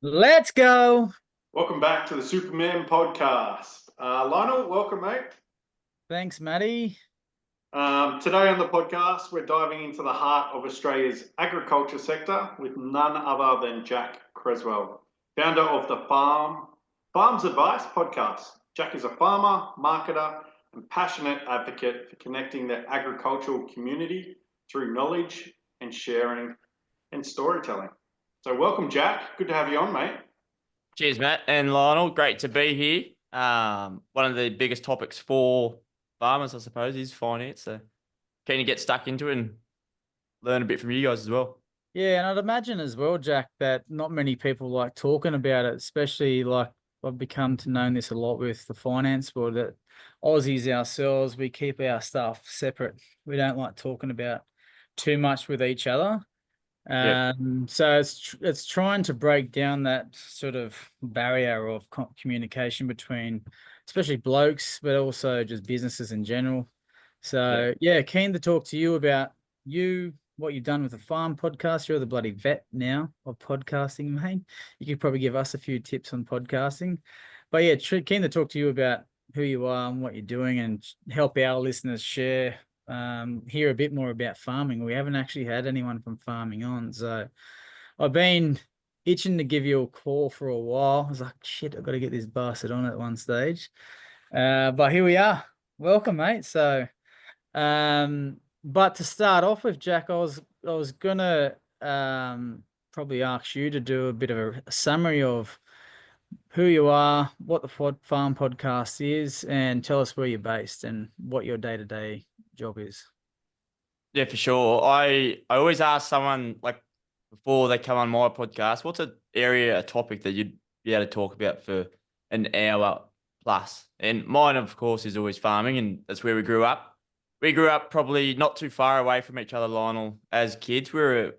Let's go. Welcome back to the Supermen Podcast. Lionel, welcome, mate. Thanks, Matty. Today on the podcast, we're diving into the heart of Australia's agriculture sector with none other than Jack Creswell, founder of the Farms Advice podcast. Jack is a farmer, marketer, and passionate advocate for connecting the agricultural community through knowledge and sharing and storytelling. So welcome, Jack. Good to have you on, mate. Cheers, Matt and Lionel. Great to be here. One of the biggest topics for farmers, I suppose, is finance. So keen to get stuck into it and learn a bit from you guys as well. Yeah, and I'd imagine as well, Jack, that not many people like talking about it, especially like I've become to know this a lot with the finance world, that Aussies ourselves, we keep our stuff separate. We don't like talking about too much with each other. So it's trying to break down that sort of barrier of communication between, especially blokes, but also just businesses in general. So yeah, keen to talk to you about what you've done with the farm podcast. You're the bloody vet now of podcasting, mate. You could probably give us a few tips on podcasting, but yeah, keen to talk to you about who you are and what you're doing, and help our listeners hear a bit more about farming. We haven't actually had anyone from farming on, so I've been itching to give you a call for a while. I was like, shit, I've got to get this bastard on at one stage. But here we are. Welcome, mate. So, but to start off with, Jack, I was gonna probably ask you to do a bit of a summary of who you are, what the Farm Podcast is, and tell us where you're based and what your day-to-day job is. Yeah, for sure. I always ask someone, like, before they come on my podcast, what's a topic that you'd be able to talk about for an hour plus? And mine, of course, is always farming, and that's where we grew up. We grew up probably not too far away from each other, Lionel, as kids. We were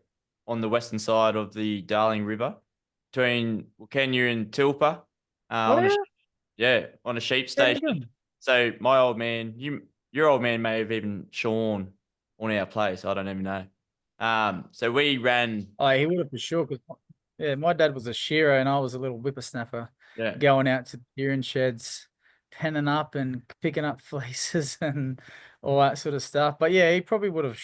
on the western side of the Darling River, between Kenya and Tilpa, on a sheep station. So my old man, your old man may have even shorn on our place. I don't even know. So we ran. Oh, he would have for sure. Because my dad was a shearer and I was a little whippersnapper. Yeah, going out to the shearing sheds, penning up and picking up fleeces and all that sort of stuff. But yeah, he probably would have he's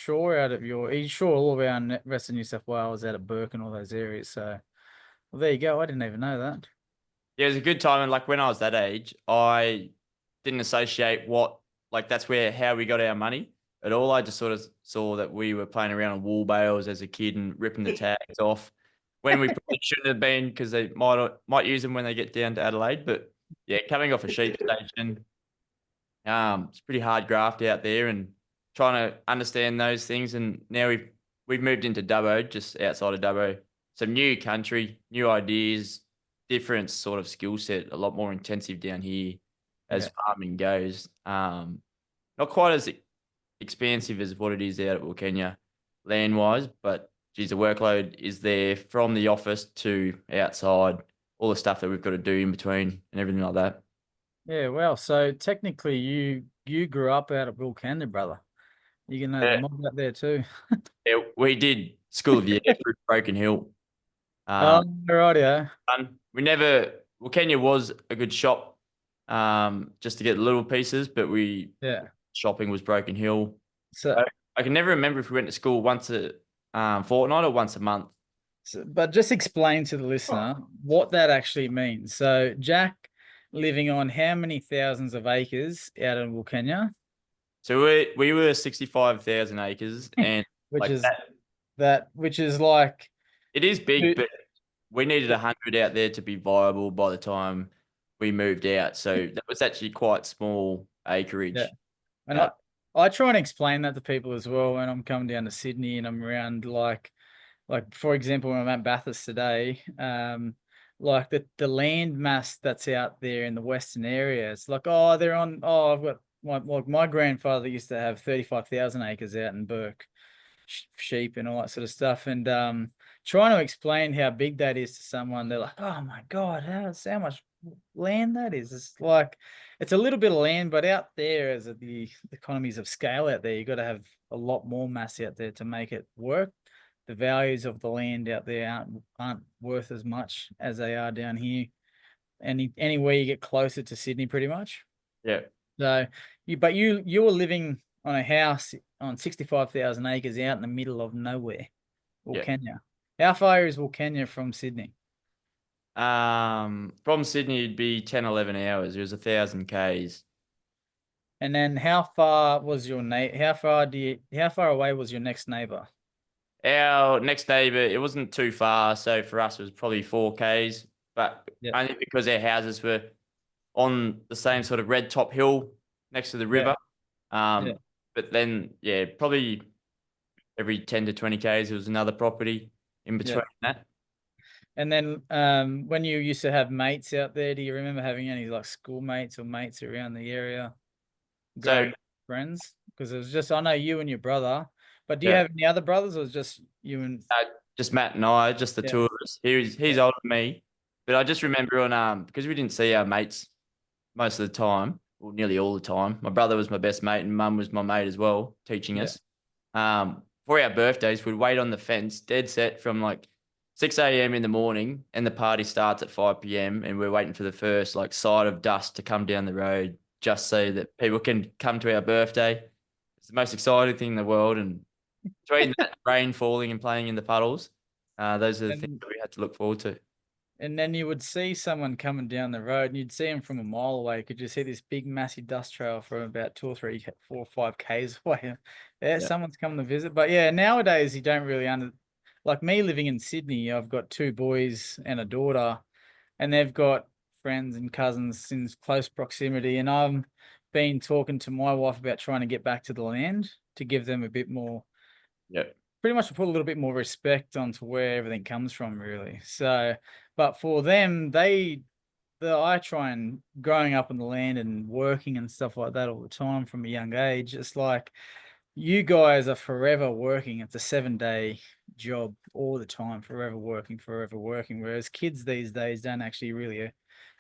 shore all around rest of New South Wales, out of Burke and all those areas. So well, there you go. I didn't even know that. Yeah, it was a good time. And like when I was that age, I didn't associate that's how we got our money at all. I just sort of saw that we were playing around on wool bales as a kid and ripping the tags off when we probably shouldn't have been, because they might use them when they get down to Adelaide. But yeah, coming off a sheep station, it's pretty hard graft out there and trying to understand those things. And now we've moved into Dubbo, just outside of Dubbo. Some new country, new ideas, different sort of skill set, a lot more intensive down here as farming goes. Not quite as expansive as what it is out at Kenya land-wise, but geez, the workload is there from the office to outside, all the stuff that we've got to do in between and everything like that. Yeah, well, so technically you grew up out of Wilcannia, brother. You can know the mob out there too. Yeah, we did School of the Air through Broken Hill. Right, yeah. Kenya was a good shop just to get little pieces, but shopping was Broken Hill. So I can never remember if we went to school once a fortnight or once a month. But just explain to the listener what that actually means. So Jack living on how many thousands of acres out in Wilcannia? So we were 65,000 acres, and which is like, it is big, but we needed 100 out there to be viable by the time we moved out. So that was actually quite small acreage. Yeah. And I try and explain that to people as well when I'm coming down to Sydney and I'm around, like for example, when I'm at Bathurst today, like the land mass that's out there in the western area, it's like, I've got my grandfather used to have 35,000 acres out in Burke, sheep and all that sort of stuff. And trying to explain how big that is to someone, they're like, oh my God, how much land that is. It's like, it's a little bit of land, but out there, as the economies of scale out there, you got to have a lot more mass out there to make it work. the values of the land out there aren't worth as much as they are down here. Anywhere you get closer to Sydney, pretty much. Yeah. So you were living on a house on 65,000 acres out in the middle of nowhere, Wilcannia. How far is Wilcannia from Sydney? From Sydney, it'd be 10, 11 hours. It was 1,000 Ks. And then how far was your how far away was your next neighbor? Our next neighbour, it wasn't too far. So for us, it was probably 4 Ks, but only because our houses were on the same sort of red top hill next to the river. But then, probably every 10 to 20 Ks, there was another property in between that. And then when you used to have mates out there, do you remember having any like schoolmates or mates around the area? Friends? Because it was just, I know you and your brother, but do you have any other brothers, or was just you and just Matt and I, just the two of us. He's older than me, but I just remember on because we didn't see our mates most of the time, or nearly all the time. My brother was my best mate, and Mum was my mate as well, teaching us. For our birthdays, we'd wait on the fence, dead set from like 6 a.m. in the morning, and the party starts at 5 p.m. and we're waiting for the first like side of dust to come down the road, just so that people can come to our birthday. It's the most exciting thing in the world, and between that rain falling and playing in the puddles, those are the things that we had to look forward to. And then you would see someone coming down the road, and you'd see them from a mile away. Could you see this big, massive dust trail from about 2 or 3, 4 or 5 Ks away? Someone's coming to visit. But nowadays you don't really like me living in Sydney. I've got 2 boys and a daughter, and they've got friends and cousins in close proximity. And I've been talking to my wife about trying to get back to the land to give them a bit more. Pretty much to put a little bit more respect onto where everything comes from, really. So, but for them, I try and growing up on the land and working and stuff like that all the time from a young age. It's like you guys are forever working. It's a 7-day job all the time, forever working. Whereas kids these days can't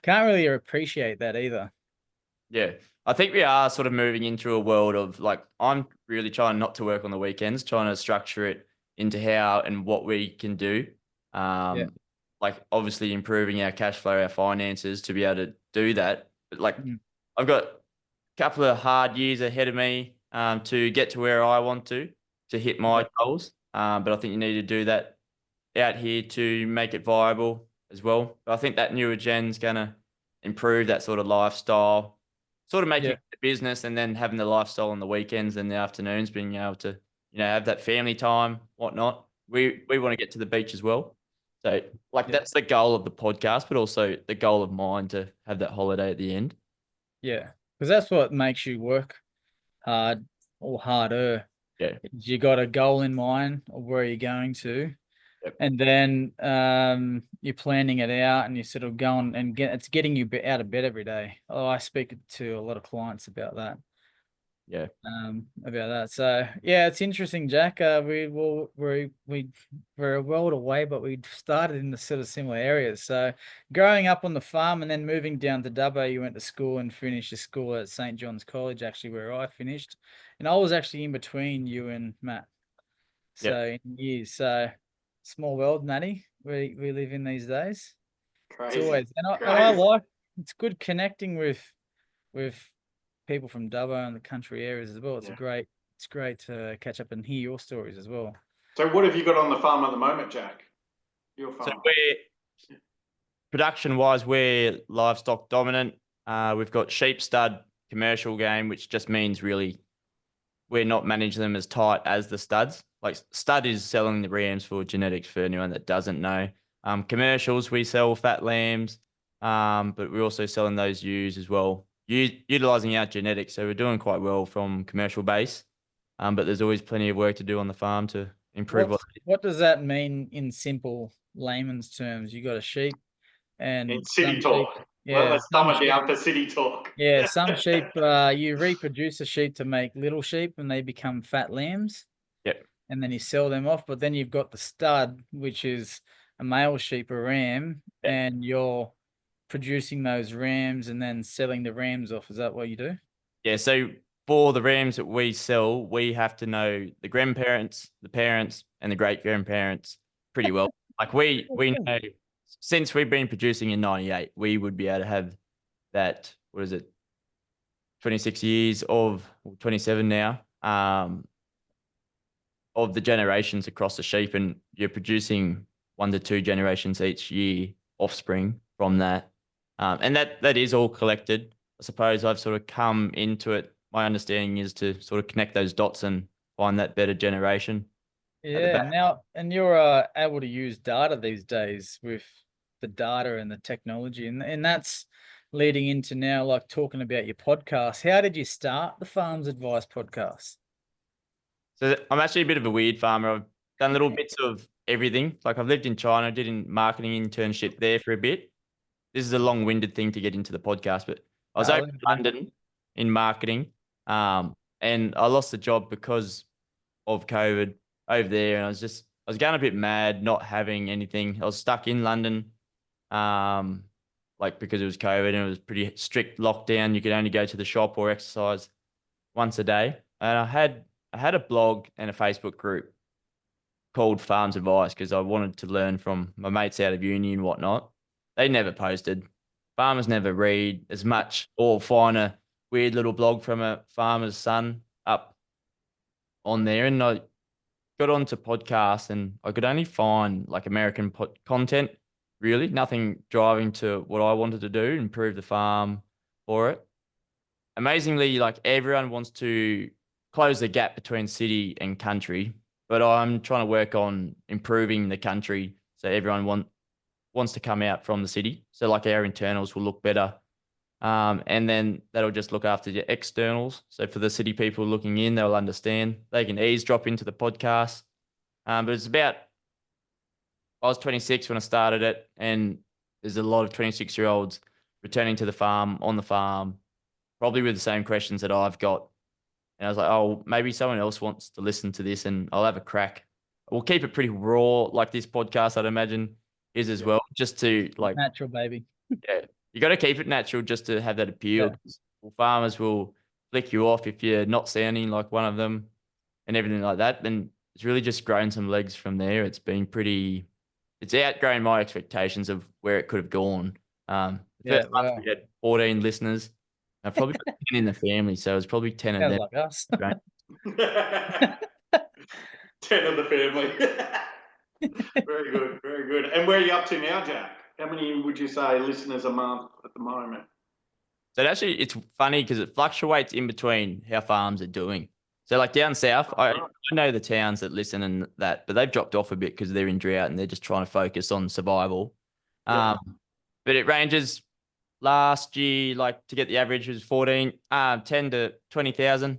really appreciate that either. Yeah, I think we are sort of moving into a world of like, I'm really trying not to work on the weekends, trying to structure it into how and what we can do. Like obviously improving our cash flow, our finances to be able to do that. But like I've got a couple of hard years ahead of me to get to where I want to hit my goals. But I think you need to do that out here to make it viable as well. But I think that newer gen's going to improve that sort of lifestyle, sort of making it a business, and then having the lifestyle on the weekends and the afternoons, being able to, have that family time, whatnot. We want to get to the beach as well. So that's the goal of the podcast, but also the goal of mine to have that holiday at the end. Yeah, because that's what makes you work hard or harder. Yeah. You got a goal in mind of where you're going to. And then you're planning it out, and you sort of going and it's getting you out of bed every day. Oh, I speak to a lot of clients about that. Yeah. About that. So it's interesting, Jack. We're a world away, but we started in the sort of similar areas. So growing up on the farm and then moving down to Dubbo, you went to school and finished your school at St. John's College, actually, where I finished. And I was actually in between you and Matt. So in years. So small world, Matty, we live in these days. Crazy. It's always, and I like, it's good connecting with people from Dubbo and the country areas as well. It's great to catch up and hear your stories as well. So what have you got on the farm at the moment, Jack? Your farm. So production-wise, we're livestock dominant. We've got sheep stud commercial game, which just means really we're not managing them as tight as the studs. Like stud is selling the rams for genetics, for anyone that doesn't know. Commercials, we sell fat lambs, but we're also selling those ewes as well, utilizing our genetics. So we're doing quite well from commercial base, but there's always plenty of work to do on the farm to improve. What does that mean in simple layman's terms? You got a sheep and in city talk. Let's dumb it down for city talk. Some sheep, you reproduce a sheep to make little sheep and they become fat lambs. And then you sell them off. But then you've got the stud, which is a male sheep, a ram, and you're producing those rams and then selling the rams off. Is that what you do? Yeah. So for the rams that we sell, we have to know the grandparents, the parents, and the great grandparents pretty well. Like we know since we've been producing in '98, we would be able to have that. What is it? 26 years of, or 27 now, of the generations across the sheep, and you're producing 1 to 2 generations each year offspring from that. And that is all collected. I suppose I've sort of come into it. My understanding is to sort of connect those dots and find that better generation. Yeah, now, and you're able to use data these days with the data and the technology, and that's leading into now, like talking about your podcast. How did you start the Farms Advice podcast? So I'm actually a bit of a weird farmer. I've done little bits of everything. Like I've lived in China, did a marketing internship there for a bit. This is a long-winded thing to get into the podcast, but I was over in London in marketing, and I lost the job because of COVID over there, and I was going a bit mad not having anything. I was stuck in London, like because it was COVID and it was pretty strict lockdown. You could only go to the shop or exercise once a day, and I had a blog and a Facebook group called Farms Advice because I wanted to learn from my mates out of uni and whatnot. They never posted. Farmers never read as much or find a weird little blog from a farmer's son up on there. And I got onto podcasts and I could only find like American content, really. Nothing driving to what I wanted to do, improve the farm for it. Amazingly, like everyone wants to close the gap between city and country, but I'm trying to work on improving the country so everyone wants to come out from the city. So like our internals will look better. And then that'll just look after your externals. So for the city people looking in, they'll understand. They can eavesdrop into the podcast. But it's about, I was 26 when I started it, and there's a lot of 26-year-olds returning to the farm, on the farm, probably with the same questions that I've got. And I was like, oh, maybe someone else wants to listen to this and I'll have a crack. We'll keep it pretty raw, like this podcast, I'd imagine, is as well, just to like natural, baby. Yeah, you got to keep it natural just to have that appeal. Yeah. Well, farmers will flick you off if you're not sounding like one of them and everything like that. Then it's really just grown some legs from there. It's outgrown my expectations of where it could have gone. The first month we had 14 listeners. I probably got 10 in the family, so it was probably 10 of them. Like us. 10 of the family. Very good, very good. And where are you up to now, Jack? How many would you say listeners a month at the moment? So it's funny because it fluctuates in between how farms are doing. So like down south, I know the towns that listen and that, but they've dropped off a bit because they're in drought and they're just trying to focus on survival. But it ranges. Last year, like to get the average was 10 to 20,000.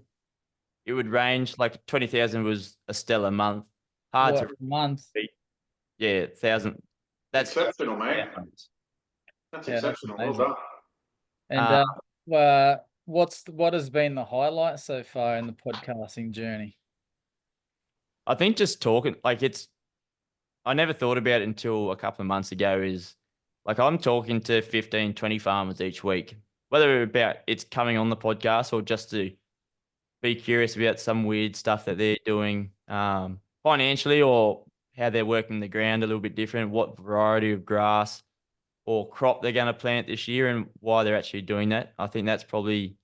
It would range, like 20,000 was a stellar month. Month? Yeah, 1,000. That's exceptional, mate. That's exceptional. Well done. And what has been the highlight so far in the podcasting journey? I think just talking, like I never thought about it until a couple of months ago, is like I'm talking to 15, 20 farmers each week, whether about it's coming on the podcast or just to be curious about some weird stuff that they're doing financially, or how they're working the ground a little bit different, what variety of grass or crop they're going to plant this year and why they're actually doing that. I think that's probably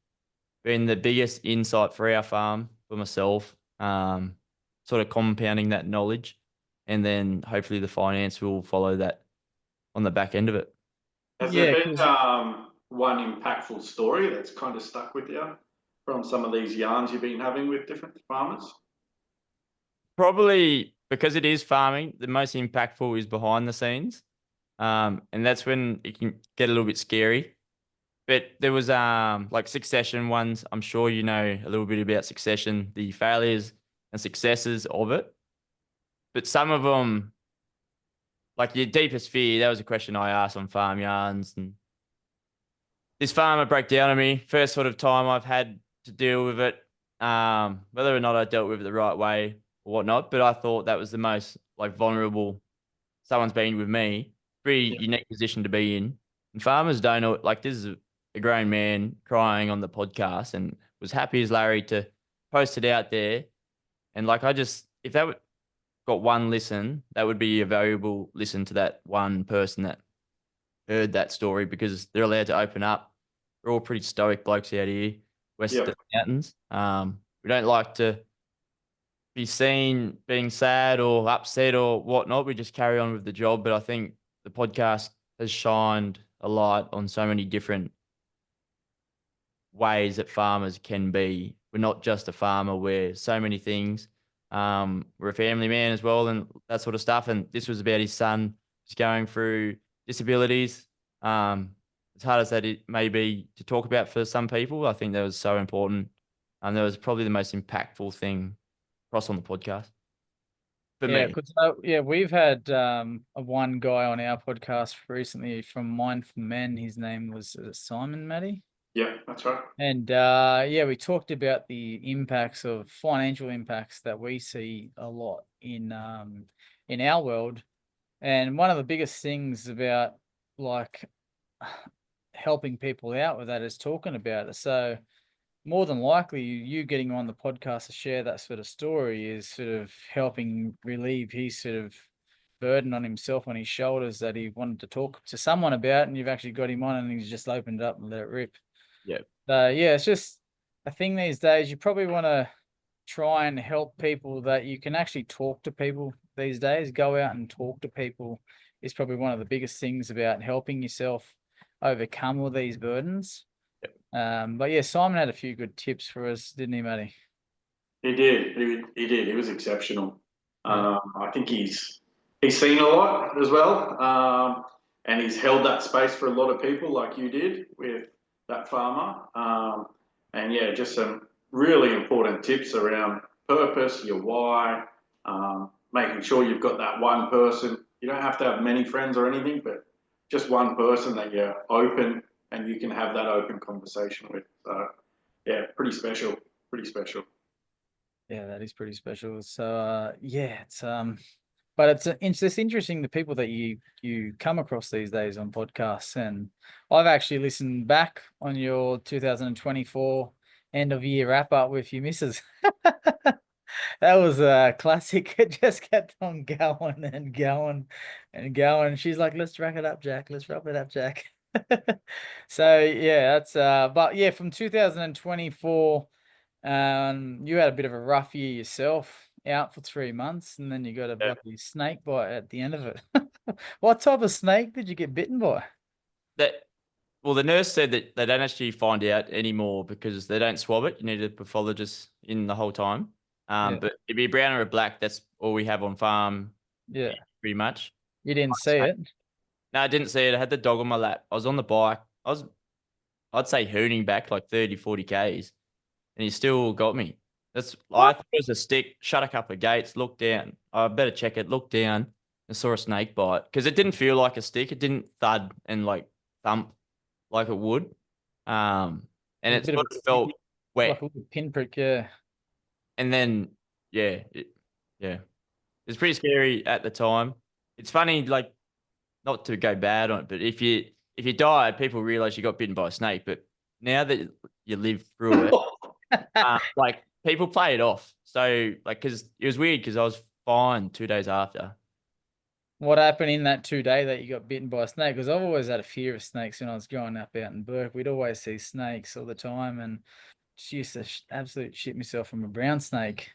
been the biggest insight for our farm, for myself, sort of compounding that knowledge. And then hopefully the finance will follow that on the back end of it. Has there been one impactful story that's kind of stuck with you from some of these yarns you've been having with different farmers? Probably because it is farming, the most impactful is behind the scenes. And that's when it can get a little bit scary. But there was like succession ones. I'm sure you know a little bit about succession, the failures and successes of it. But some of them, like your deepest fear, that was a question I asked on Farm Yarns. And this farmer broke down on me. First sort of time I've had to deal with it, whether or not I dealt with it the right way or whatnot. But I thought that was the most like vulnerable someone's been with me. Pretty unique position to be in. And farmers don't know, like this is a grown man crying on the podcast, and was happy as Larry to post it out there. And like, if that got one listen, that would be a valuable listen to that one person that heard that story, because they're allowed to open up. We're all pretty stoic blokes out here, west of the mountains. We don't like to be seen being sad or upset or whatnot. We just carry on with the job. But I think the podcast has shined a light on so many different ways that farmers can be. We're not just a farmer, we're so many things. We're a family man as well and that sort of stuff. And this was about his son who's going through disabilities. As hard as that it may be to talk about for some people, I think that was so important. And that was probably the most impactful thing across on the podcast for Yeah, me. 'cause, we've had one guy on our podcast recently from Mindful Men. His name was Simon, Matty. Yeah, that's right. And we talked about the impacts of financial impacts that we see a lot in our world. And one of the biggest things about like helping people out with that is talking about it. So more than likely, you getting on the podcast to share that sort of story is sort of helping relieve his sort of burden on himself, on his shoulders, that he wanted to talk to someone about, and you've actually got him on and he's just opened up and let it rip. Yeah. It's just a thing these days. You probably want to try and help people that you can actually talk to people these days. Go out and talk to people is probably one of the biggest things about helping yourself overcome all these burdens. Simon had a few good tips for us, didn't he, Matty? He did. He did. He was exceptional. Yeah. I think he's seen a lot as well, and he's held that space for a lot of people, like you did with that farmer. Just some really important tips around purpose, your why, making sure you've got that one person. You don't have to have many friends or anything, but just one person that you're open and you can have that open conversation with. So, yeah, pretty special. Pretty special. Yeah, that is pretty special. So but it's just interesting the people that you come across these days on podcasts. And I've actually listened back on your 2024 end of year wrap up with your missus. That was a classic. It just kept on going and going and going. She's like, "Let's wrap it up, Jack. Let's wrap it up, Jack." So yeah, that's from 2024. You had a bit of a rough year yourself, out for 3 months, and then you got a bloody snake bite at the end of it. What type of snake did you get bitten by? The nurse said that they don't actually find out anymore because they don't swab it. You need a pathologist in the whole time. But it'd be a brown or a black. That's all we have on farm. Yeah, pretty much. you didn't see it. No, I didn't see it. I had the dog on my lap. I was on the bike. I'd say hooning back like 30, 40 Ks. And he still got me. I thought it was a stick, shut a couple of gates, looked down. I better check it, looked down and saw a snake bite. Because it didn't feel like a stick. It didn't thud and like thump like it would. And it sort of felt wet. Like a little pinprick, yeah. And then, it's pretty scary at the time. It's funny, like, not to go bad on it, but if you die, people realize you got bitten by a snake. But now that you live through it, like people play it off. So like, because it was weird because I was fine 2 days after. What happened in that 2 day that you got bitten by a snake? Because I've always had a fear of snakes when I was growing up out in Burke. We'd always see snakes all the time, and just used to absolute shit myself from a brown snake.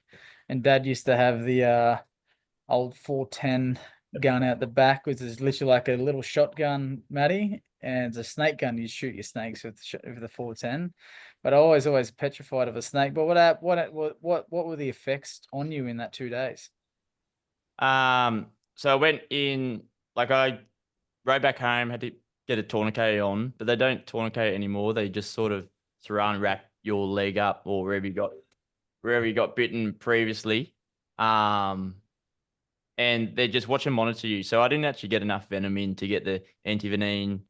And Dad used to have the old 410 gun out the back, which is literally like a little shotgun, Matty, and it's a snake gun. You shoot your snakes with the 410. But I always petrified of a snake. But what were the effects on you in that 2 days? So I went in, like I rode back home, had to get a tourniquet on, but they don't tourniquet anymore. They just sort of saran wrap your leg up or wherever you got bitten previously. And they just watch and monitor you. So I didn't actually get enough venom in to get the antivenin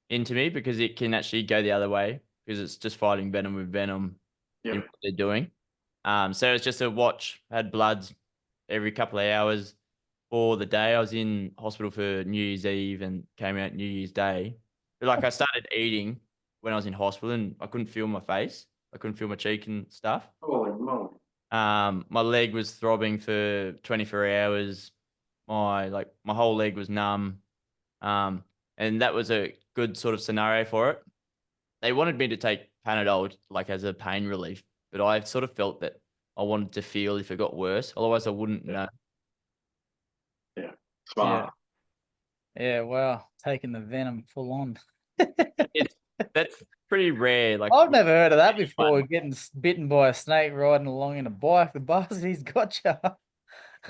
into me because it can actually go the other way because it's just fighting venom with venom in what they're doing. So it's just a watch. I had bloods every couple of hours for the day. I was in hospital for New Year's Eve and came out New Year's Day. But like I started eating when I was in hospital and I couldn't feel my face. I couldn't feel my cheek and stuff. Holy moly. My leg was throbbing for 24 hours. My whole leg was numb. And that was a good sort of scenario for it. They wanted me to take Panadol like as a pain relief, but I sort of felt that I wanted to feel if it got worse. Otherwise, I wouldn't know. Yeah. Smart. Yeah, wow. Taking the venom full on. That's pretty rare. Like I've never heard of that before, getting bitten by a snake riding along in a bike. The bastard, he's got you.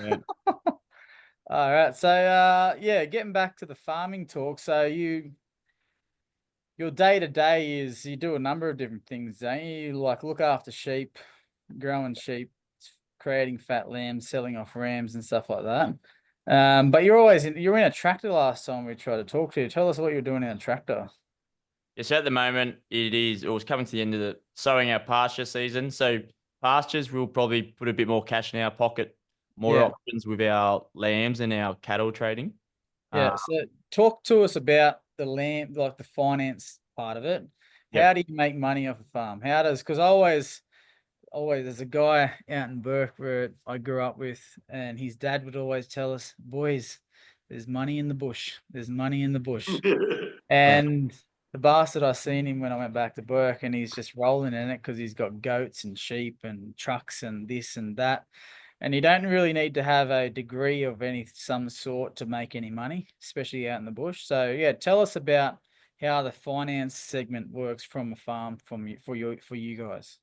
Yeah. All right. So, yeah, getting back to the farming talk. So your day to day is you do a number of different things, don't you? You like look after sheep, growing sheep, creating fat lambs, selling off rams and stuff like that. But you're in a tractor last time we tried to talk to you. Tell us what you're doing in a tractor. Yes, at the moment it was coming to the end of the sowing our pasture season. So pastures will probably put a bit more cash in our pocket, more options with our lambs and our cattle trading. Yeah. So talk to us about the lamb, like the finance part of it. How Yep. do you make money off a farm? Because always there's a guy out in Burke where I grew up with, and his dad would always tell us, boys, there's money in the bush. There's money in the bush. And the bastard, I seen him when I went back to Burke, and he's just rolling in it because he's got goats and sheep and trucks and this and that. And you don't really need to have a degree of some sort to make any money, especially out in the bush. So yeah, tell us about how the finance segment works from a farm for you guys.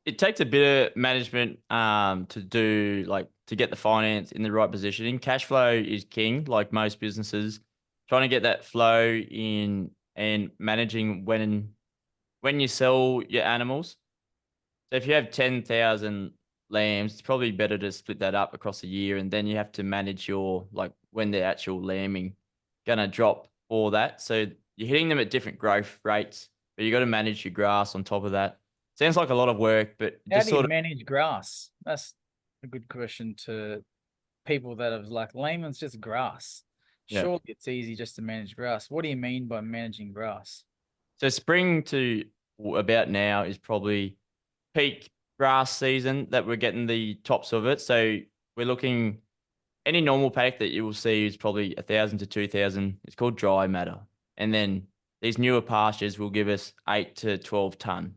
It takes a bit of management to get the finance in the right positioning. Cash flow is king, like most businesses. Trying to get that flow in and managing when you sell your animals. So if you have 10,000 lambs, it's probably better to split that up across a year, and then you have to manage your when the actual lambing gonna drop all that. So you're hitting them at different growth rates, but you got to manage your grass on top of that. Sounds like a lot of work, but How just do you sort of manage grass? That's a good question to people that have layman's just grass. yeah. Surely it's easy just to manage grass. What do you mean by managing grass? So spring to about now is probably peak grass season that we're getting the tops of it. So we're looking any normal paddock that you will see is probably 1,000 to 2,000. It's called dry matter. And then these newer pastures will give us 8 to 12 ton.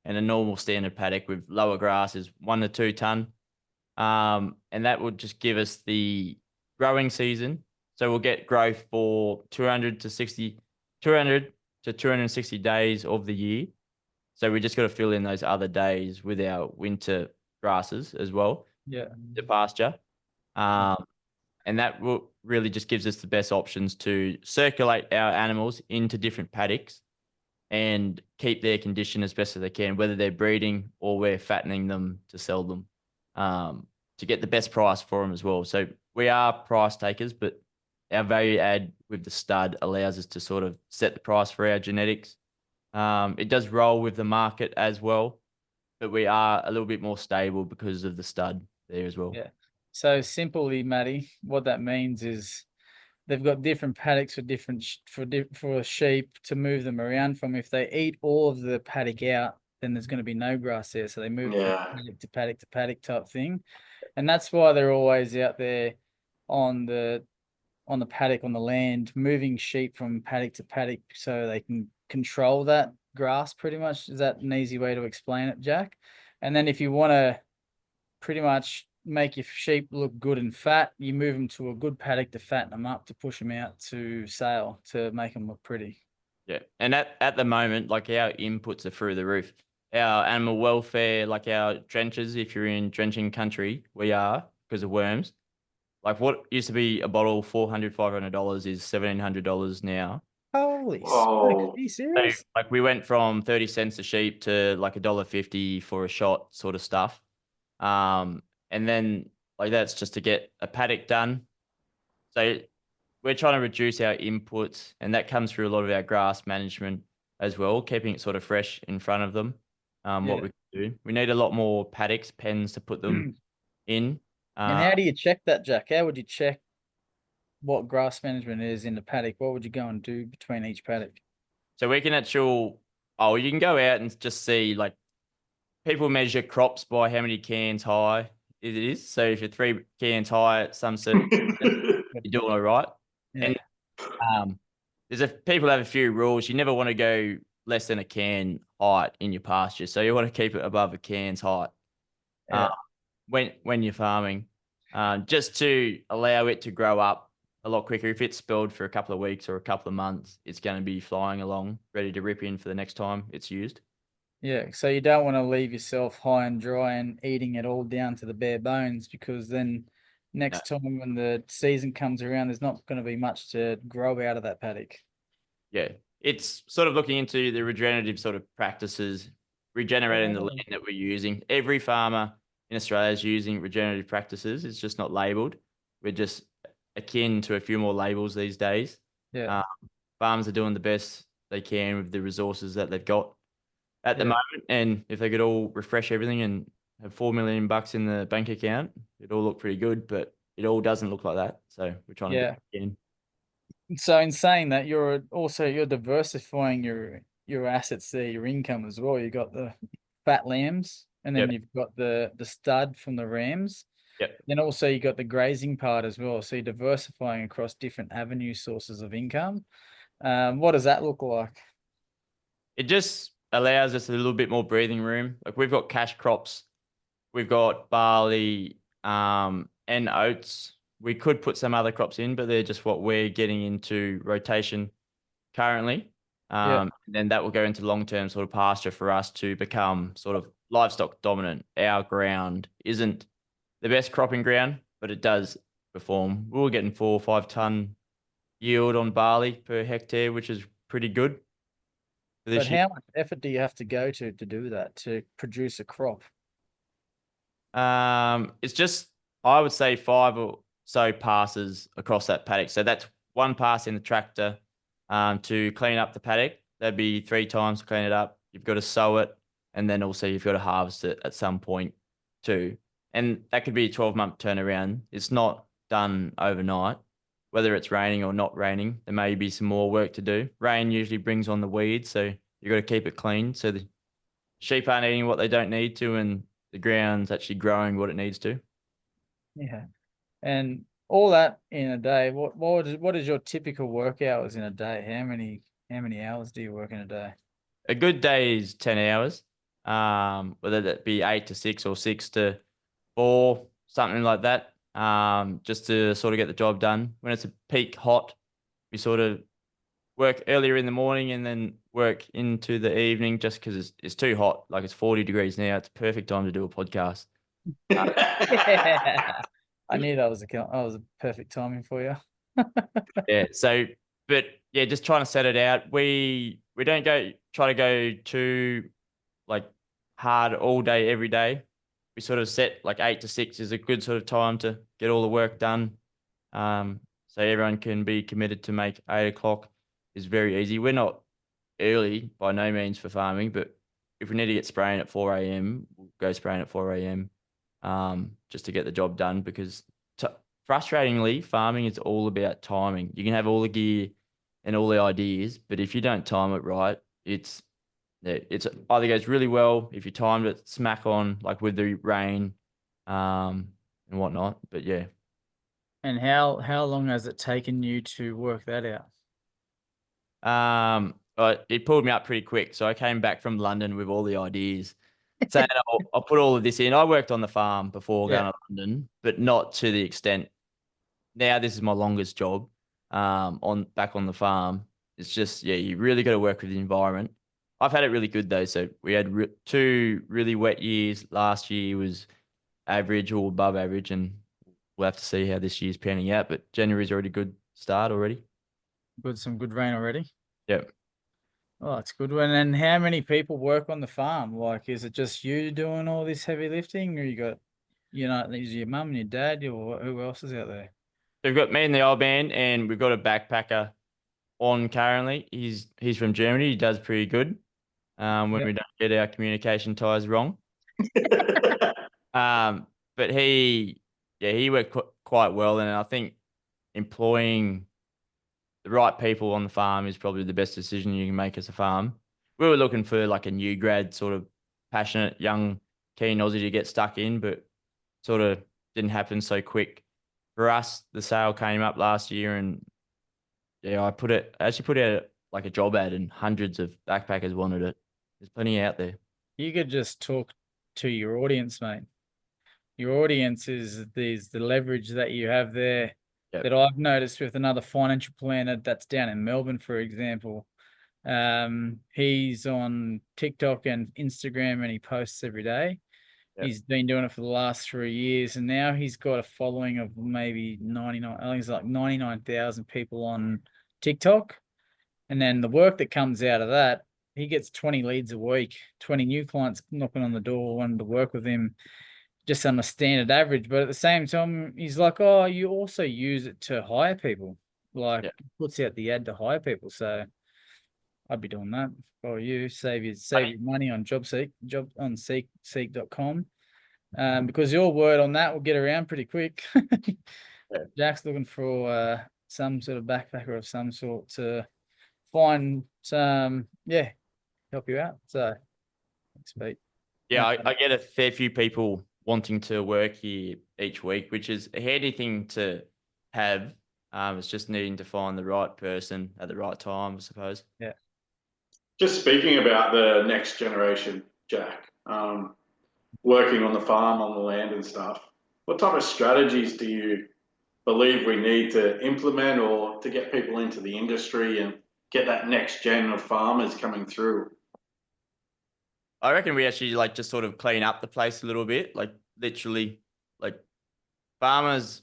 And a normal standard paddock with lower grass is 1 to 2 ton. And that would just give us the growing season. So we'll get growth for 200 to 260 days of the year. So we just got to fill in those other days with our winter grasses as well. Yeah. The pasture. And that will really just gives us the best options to circulate our animals into different paddocks and keep their condition as best as they can, whether they're breeding or we're fattening them to sell them, to get the best price for them as well. So we are price takers, but our value add with the stud allows us to sort of set the price for our genetics. It does roll with the market as well, but we are a little bit more stable because of the stud there as well. Yeah. So simply, Matty, what that means is they've got different paddocks for different for sheep to move them around from. If they eat all of the paddock out, then there's going to be no grass there. So they move from paddock to paddock type thing, and that's why they're always out there on the paddock, on the land, moving sheep from paddock to paddock so they can control that grass pretty much. Is that an easy way to explain it, Jack? And then if you want to pretty much make your sheep look good and fat, you move them to a good paddock to fatten them up, to push them out to sale, to make them look pretty. Yeah. And at the moment, our inputs are through the roof. Our animal welfare, our drenches, if you're in drenching country, we are because of worms. What used to be a bottle $400, $500 is $1,700 now. Holy smoke, are you serious? So, we went from 30 cents a sheep to $1.50 for a shot sort of stuff. And then that's just to get a paddock done. So we're trying to reduce our inputs, and that comes through a lot of our grass management as well, keeping it sort of fresh in front of them. What we can do. We need a lot more paddocks, pens to put them in. And how do you check that, Jack? How would you check what grass management is in the paddock? What would you go and do between each paddock? So we can Oh, you can go out and just see, like, people measure crops by how many cans high it is. So if you're 3 cans high at some certain, you're doing all right. Yeah. And people have a few rules. You never want to go less than a can height in your pasture. So you want to keep it above a can's height Yeah. when you're farming, just to allow it to grow up a lot quicker. If it's spelled for a couple of weeks or a couple of months, it's going to be flying along, ready to rip in for the next time it's used. Yeah. So you don't want to leave yourself high and dry and eating it all down to the bare bones, because then next time when the season comes around, there's not going to be much to grow out of that paddock. Yeah. It's sort of looking into the regenerative sort of practices, regenerating the land that we're using. Every farmer in Australia is using regenerative practices. It's just not labelled. We're just akin to a few more labels these days. Yeah. Farmers are doing the best they can with the resources that they've got at the moment. And if they could all refresh everything and have $4 million in the bank account, it'd all look pretty good, but it all doesn't look like that. So we're trying to do it again. So in saying that, you're diversifying your assets there, your income as well. You got the fat lambs, and then you've got the stud from the rams. Yep. Then also you got the grazing part as well. So you're diversifying across different avenue sources of income. What does that look like? It just allows us a little bit more breathing room. Like, we've got cash crops, we've got barley, and oats. We could put some other crops in, but they're just what we're getting into rotation currently. And then that will go into long-term sort of pasture for us to become sort of livestock dominant. Our ground isn't the best cropping ground, but it does perform. We were getting 4 or 5 ton yield on barley per hectare, which is pretty good for this But year. how much effort do you have to go to do that, to produce a crop? It's just, I would say, 5 or so passes across that paddock. So that's one pass in the tractor to clean up the paddock. That'd be 3 times to clean it up. You've got to sow it, and then also you've got to harvest it at some point too. And that could be a 12-month turnaround. It's not done overnight. Whether it's raining or not raining, there may be some more work to do. Rain usually brings on the weeds, so you've got to keep it clean so the sheep aren't eating what they don't need to, and the ground's actually growing what it needs to. Yeah. And all that in a day, what is your typical work hours in a day? How many hours do you work in a day? A good day is 10 hours, whether that be 8 to 6 or 6 to 4, something like that, just to sort of get the job done. When it's a peak hot, we sort of work earlier in the morning and then work into the evening, just because it's too hot. Like, it's 40 degrees now. It's a perfect time to do a podcast. Yeah. I knew that was a perfect timing for you. Yeah. So, but yeah, just trying to set it out. We don't try to go too, like, hard all day every day. We sort of set like 8 to 6 is a good sort of time to get all the work done. So everyone can be committed to make 8 o'clock is very easy. We're not early by no means for farming, but if we need to get spraying at 4 a.m., we'll go spraying at 4 a.m. Just to get the job done, because frustratingly, farming is all about timing. You can have all the gear and all the ideas, but if you don't time it right, it's either goes really well if you timed it smack on, like with the rain, and whatnot. But yeah. And how long has it taken you to work that out? It pulled me up pretty quick. So I came back from London with all the ideas, saying I'll put all of this in. I worked on the farm before going to London, but not to the extent. Now this is my longest job, back on the farm. It's just, you really got to work with the environment. I've had it really good though. So we had 2 really wet years. Last year was average or above average, and we'll have to see how this year's panning out. But January's already a good start already. Some good rain already. Yep. Oh, that's a good one. And how many people work on the farm? Like, is it just you doing all this heavy lifting, or you got, is your mum and your dad, or who else is out there? We've got me and the old man, and we've got a backpacker on currently. He's from Germany. He does pretty good. When we don't get our communication ties wrong. But he worked quite well, and I think employing the right people on the farm is probably the best decision you can make as a farm. we were looking for like a new grad, sort of passionate, young, keen Aussie to get stuck in, but sort of didn't happen so quick. For us, the sale came up last year, and yeah, I actually put out like a job ad, and hundreds of backpackers wanted it. There's plenty out there. You could just talk to your audience, mate. Your audience is the leverage that you have there. Yep. That I've noticed with another financial planner that's down in Melbourne, for example. He's on TikTok and Instagram, and he posts every day. Yep. He's been doing it for the last 3 years, and now he's got a following of maybe 99. I think it's like 99,000 people on TikTok. And then the work that comes out of that, he gets 20 leads a week, 20 new clients knocking on the door, wanting to work with him, just on a standard average. But at the same time, he's like, oh, you also use it to hire people. Like, Yeah. puts out the ad to hire people. So I'd be doing that for you. Save your money on seek.com. Because your word on that will get around pretty quick. Yeah. Jack's looking for some sort of backpacker of some sort to find some, help you out. So thanks, Pete. Yeah, I get a fair few people wanting to work here each week, which is a handy thing to have. It's just needing to find the right person at the right time, I suppose. Yeah. Just speaking about the next generation, Jack, working on the farm, on the land and stuff, what type of strategies do you believe we need to implement or to get people into the industry and get that next gen of farmers coming through? I reckon we actually like just sort of clean up the place a little bit, like literally, like farmers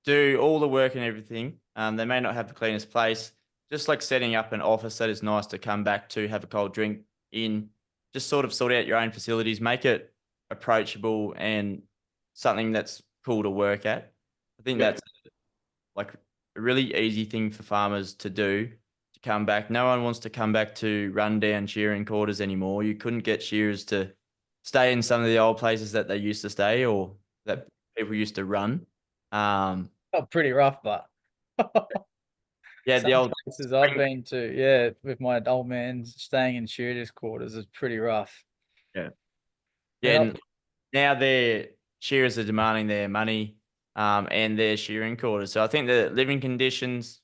do all the work and everything. They may not have the cleanest place, just like setting up an office that is nice to come back to, have a cold drink in, just sort of sort out your own facilities, make it approachable and something that's cool to work at. I think that's like a really easy thing for farmers to do, to come back. No one wants to come back to rundown shearing quarters anymore. You couldn't get shearers to stay in some of the old places that they used to stay or that people used to run. Pretty rough, but yeah, some the old places I've been to, with my old man staying in shearers' quarters is pretty rough. Yeah. Yeah. And now their shearers are demanding their money and their shearing quarters. So I think the living conditions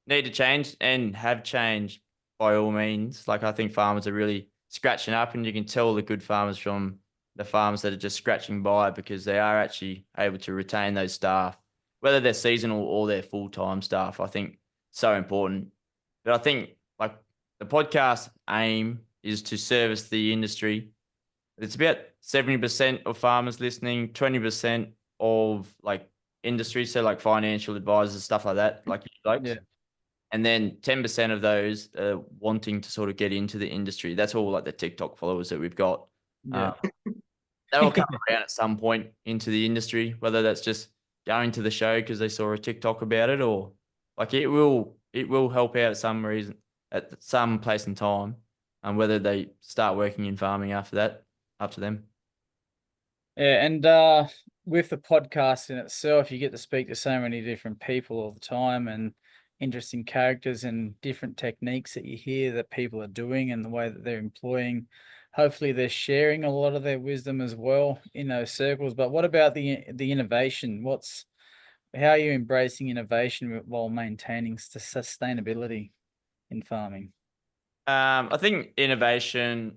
need to change and have changed by all means. Like, I think farmers are really scratching up, and you can tell the good farmers from the farmers that are just scratching by, because they are actually able to retain those staff, whether they're seasonal or they're full-time staff. I think so important. But I think like the podcast aim is to service the industry. It's about 70% of farmers listening, 20% of like industry, so like financial advisors, stuff like that, like you folks. Yeah. And then 10% of those are wanting to sort of get into the industry. That's all like the TikTok followers that we've got. Yeah. They'll come around at some point into the industry, whether that's just going to the show because they saw a TikTok about it, or like it will help out at some reason at some place in time, and whether they start working in farming after that, up to them. Yeah, and with the podcast in itself, you get to speak to so many different people all the time, and interesting characters and different techniques that you hear that people are doing and the way that they're employing. Hopefully they're sharing a lot of their wisdom as well in those circles. But what about the innovation? How are you embracing innovation while maintaining sustainability in farming? I think innovation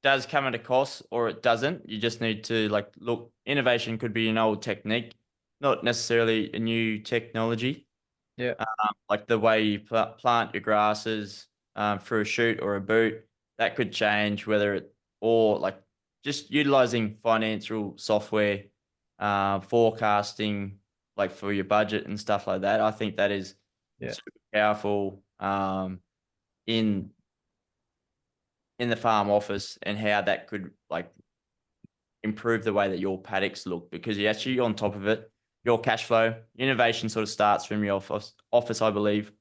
does come at a cost, or it doesn't. You just need to like look. Innovation could be an old technique, not necessarily a new technology. Yeah. Like the way you plant your grasses through a chute or a boot, that could change, or like just utilizing financial software, forecasting, like for your budget and stuff like that. I think that is super powerful in the farm office, and how that could like improve the way that your paddocks look, because you're actually on top of it. Your cash flow innovation sort of starts from your office, I believe,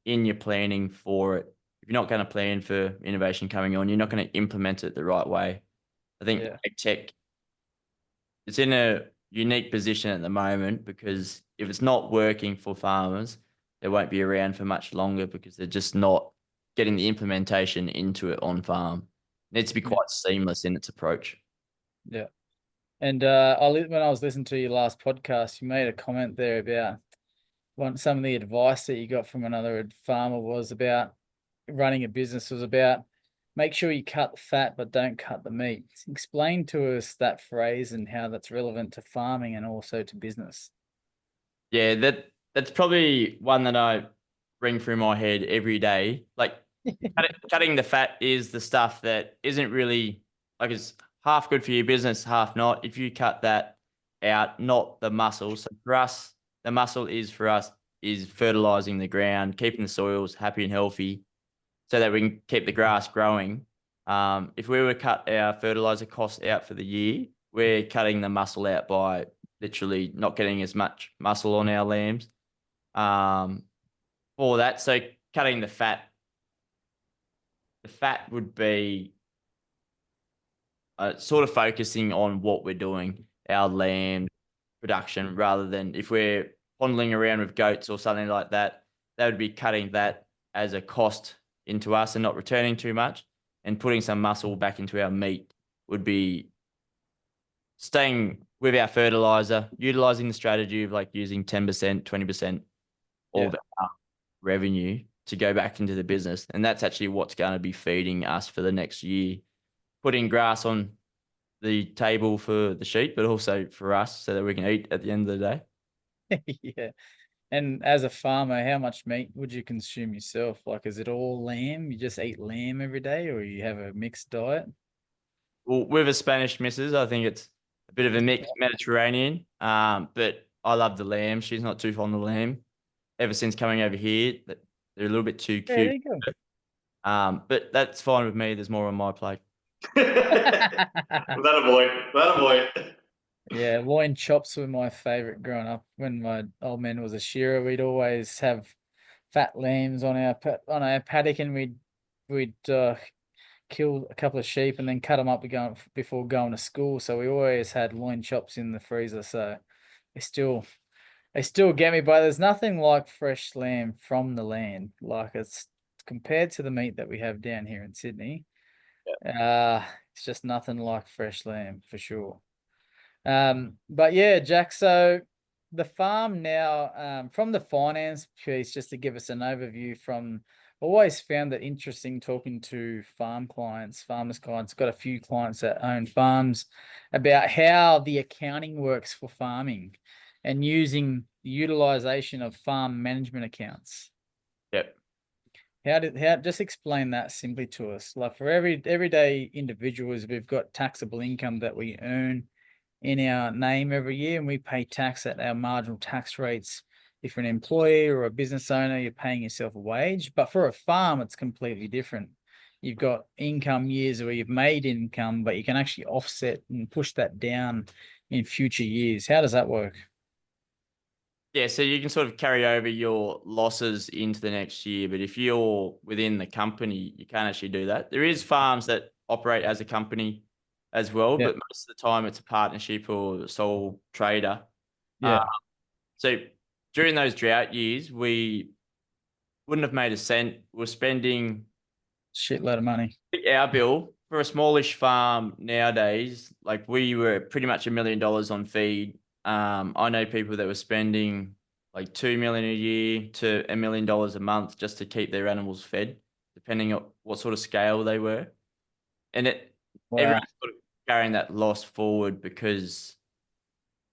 in your planning for it. If you're not going to plan for innovation coming on, you're not going to implement it the right way. I think tech, it's in a unique position at the moment, because if it's not working for farmers, they won't be around for much longer, because they're just not getting the implementation into it on farm. It needs to be quite seamless in its approach. Yeah. And when I was listening to your last podcast, you made a comment there about some of the advice that you got from another farmer was about running a business was about make sure you cut the fat, but don't cut the meat. Explain to us that phrase and how that's relevant to farming and also to business. Yeah, that's probably one that I ring through my head every day. Like cutting the fat is the stuff that isn't really like it's half good for your business, half not. If you cut that out, not the muscle. So for us, the muscle is fertilizing the ground, keeping the soils happy and healthy, so that we can keep the grass growing. If we were to cut our fertilizer costs out for the year, we're cutting the muscle out by literally not getting as much muscle on our lambs. For that, so cutting the fat would be sort of focusing on what we're doing, our lamb production, rather than if we're fondling around with goats or something like that, that would be cutting that as a cost into us and not returning too much, and putting some muscle back into our meat would be staying with our fertilizer, utilizing the strategy of like using 10%, 20% of our revenue to go back into the business. And that's actually what's going to be feeding us for the next year, putting grass on the table for the sheep, but also for us so that we can eat at the end of the day. Yeah. And as a farmer, how much meat would you consume yourself? Like, is it all lamb? You just eat lamb every day, or you have a mixed diet? Well, with a Spanish missus, I think it's a bit of a mixed Mediterranean. But I love the lamb. She's not too fond of lamb. Ever since coming over here, they're a little bit too cute. Yeah, there you go. But that's fine with me. There's more on my plate. That a boy. Yeah, loin chops were my favorite growing up. When my old man was a shearer, we'd always have fat lambs on our paddock, and we'd kill a couple of sheep and then cut them up before going to school. So we always had loin chops in the freezer. So they still get me, but there's nothing like fresh lamb from the land. Like it's compared to the meat that we have down here in Sydney. It's just nothing like fresh lamb for sure. But yeah, Jack, so the farm now, from the finance piece, just to give us an overview always found that interesting talking to farmers clients, got a few clients that own farms, about how the accounting works for farming and using the utilization of farm management accounts. Yep. Just explain that simply to us. Like for everyday individuals, we've got taxable income that we earn in our name every year, and we pay tax at our marginal tax rates. If you're an employee or a business owner, you're paying yourself a wage. But for a farm, it's completely different. You've got income years where you've made income, but you can actually offset and push that down in future years. How does that work? Yeah, so you can sort of carry over your losses into the next year, but if you're within the company, you can't actually do that. There is farms that operate as a company as well, but most of the time it's a partnership or a sole trader. Yeah. So during those drought years, we wouldn't have made a cent. We're spending shitload of money. Our bill for a smallish farm nowadays, like we were pretty much $1 million on feed. I know people that were spending like $2 million a year to $1 million a month just to keep their animals fed, depending on what sort of scale they were. And everyone's sort of carrying that loss forward because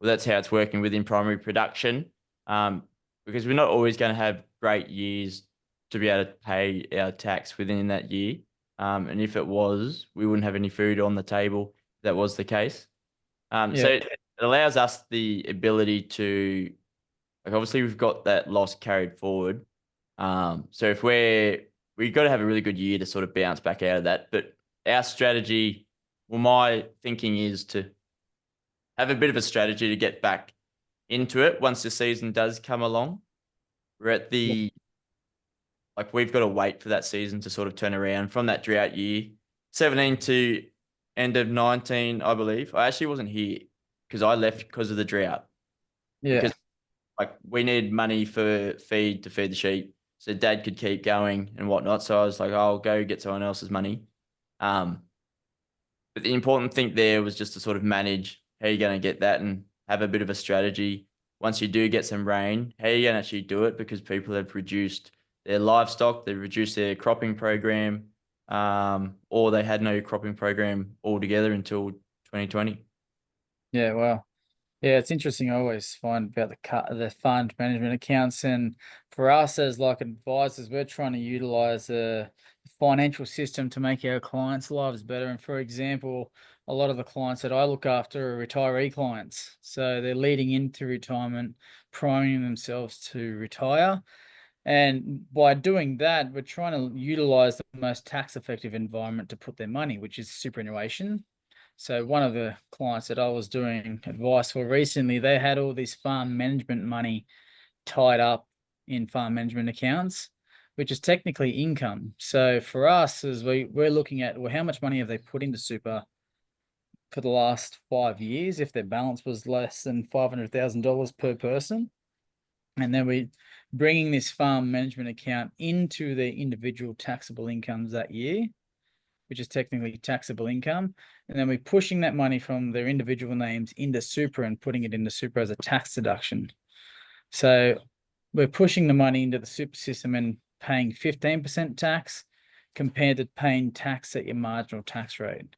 that's how it's working within primary production. Because we're not always going to have great years to be able to pay our tax within that year. And if it was, we wouldn't have any food on the table if that was the case. So it allows us the ability to, like, obviously we've got that loss carried forward. So if we've got to have a really good year to sort of bounce back out of that. But our strategy, well, my thinking is to have a bit of a strategy to get back into it once the season does come along. We're at like we've got to wait for that season to sort of turn around from that drought year, 17 to end of 19, I believe. I actually wasn't here because I left because of the drought. Yeah. Because like we need money for feed to feed the sheep. so dad could keep going and whatnot. So I was like, I'll go get someone else's money. But the important thing there was just to sort of manage how you're going to get that and have a bit of a strategy. Once you do get some rain, how you going to actually do it, because people have reduced their livestock, they've reduced their cropping program, or they had no cropping program altogether until 2020. Yeah, well, yeah, it's interesting. I always find about the fund management accounts, and for us as like advisors, we're trying to utilize the financial system to make our clients' lives better. And for example, a lot of the clients that I look after are retiree clients, so they're leading into retirement, priming themselves to retire. And by doing that, we're trying to utilize the most tax effective environment to put their money, which is superannuation. So one of the clients that I was doing advice for recently, they had all this farm management money tied up in farm management accounts, which is technically income. So for us, as we're looking at, well, how much money have they put into super for the last 5 years if their balance was less than $500,000 per person? And then we bringing this farm management account into their individual taxable incomes that year, which is technically taxable income. And then we're pushing that money from their individual names into super and putting it into super as a tax deduction. So we're pushing the money into the super system and paying 15% tax compared to paying tax at your marginal tax rate.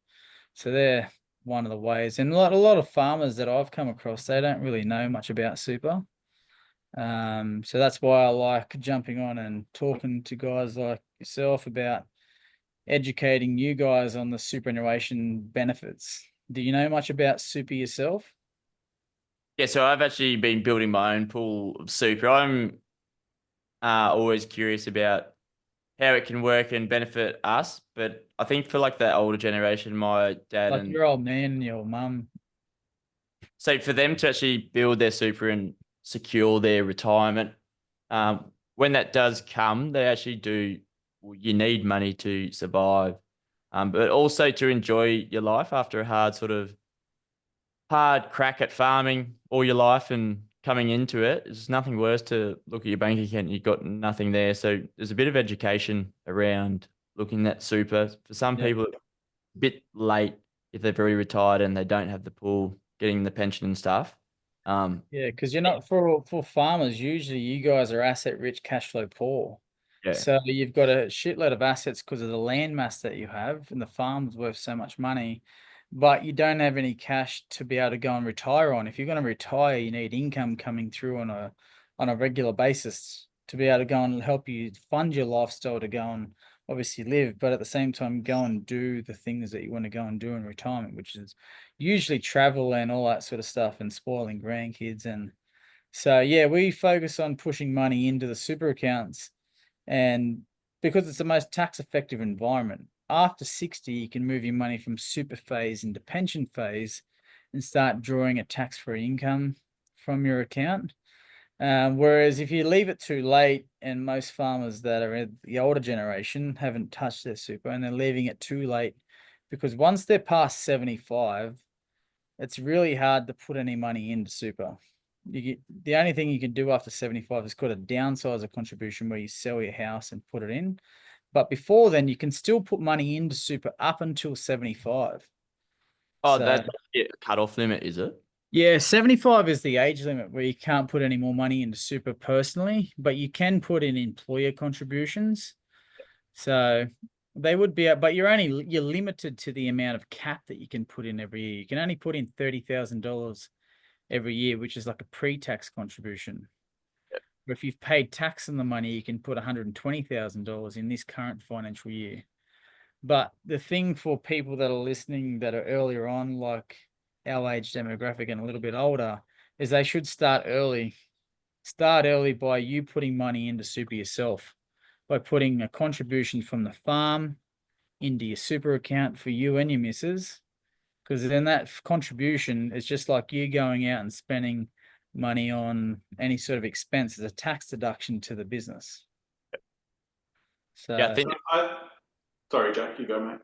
So they're one of the ways. And a lot of farmers that I've come across, they don't really know much about super. So that's why I like jumping on and talking to guys like yourself about educating you guys on the superannuation benefits. Do you know much about super yourself? Yeah, so I've actually been building my own pool of super. I'm always curious about how it can work and benefit us. But I think for like the older generation, my dad Like and your old man and your mum. so for them to actually build their super and secure their retirement, when that does come, they actually do. Well, you need money to survive, but also to enjoy your life after a hard crack at farming all your life and coming into it. There's nothing worse to look at your bank account and you've got nothing there. So there's a bit of education around looking at super. For some Yeah. people, a bit late if they've already retired and they don't have the pool, getting the pension and stuff. Yeah, because you're not for farmers, usually you guys are asset rich, cash flow poor. Yeah. So you've got a shitload of assets because of the land mass that you have, and the farm's worth so much money, but you don't have any cash to be able to go and retire on. If you're going to retire, you need income coming through on a regular basis to be able to go and help you fund your lifestyle to go and obviously live, but at the same time go and do the things that you want to go and do in retirement, which is usually travel and all that sort of stuff and spoiling grandkids. And so, yeah, we focus on pushing money into the super accounts, and because it's the most tax effective environment. After 60, you can move your money from super phase into pension phase and start drawing a tax-free income from your account. Whereas if you leave it too late, and most farmers that are in the older generation haven't touched their super and they're leaving it too late, because once they're past 75, it's really hard to put any money into super. The only thing you can do after 75 is called a downsizer contribution, where you sell your house and put it in. But before then, you can still put money into super up until 75. Oh, So that's a cutoff limit, is it? yeah, 75 is the age limit where you can't put any more money into super personally, but you can put in employer contributions. So they would be, but you're limited to the amount of cap that you can put in every year. You can only put in $30,000 every year, which is like a pre-tax contribution. Yep. But if you've paid tax on the money, you can put $120,000 in this current financial year. But the thing for people that are listening that are earlier on, like our age demographic and a little bit older, is they should start early. Start early by you putting money into super yourself, by putting a contribution from the farm into your super account for you and your missus, because then that contribution is just like you going out and spending money on any sort of expense as a tax deduction to the business. So Yeah, I think Sorry, Jack, you go, mate.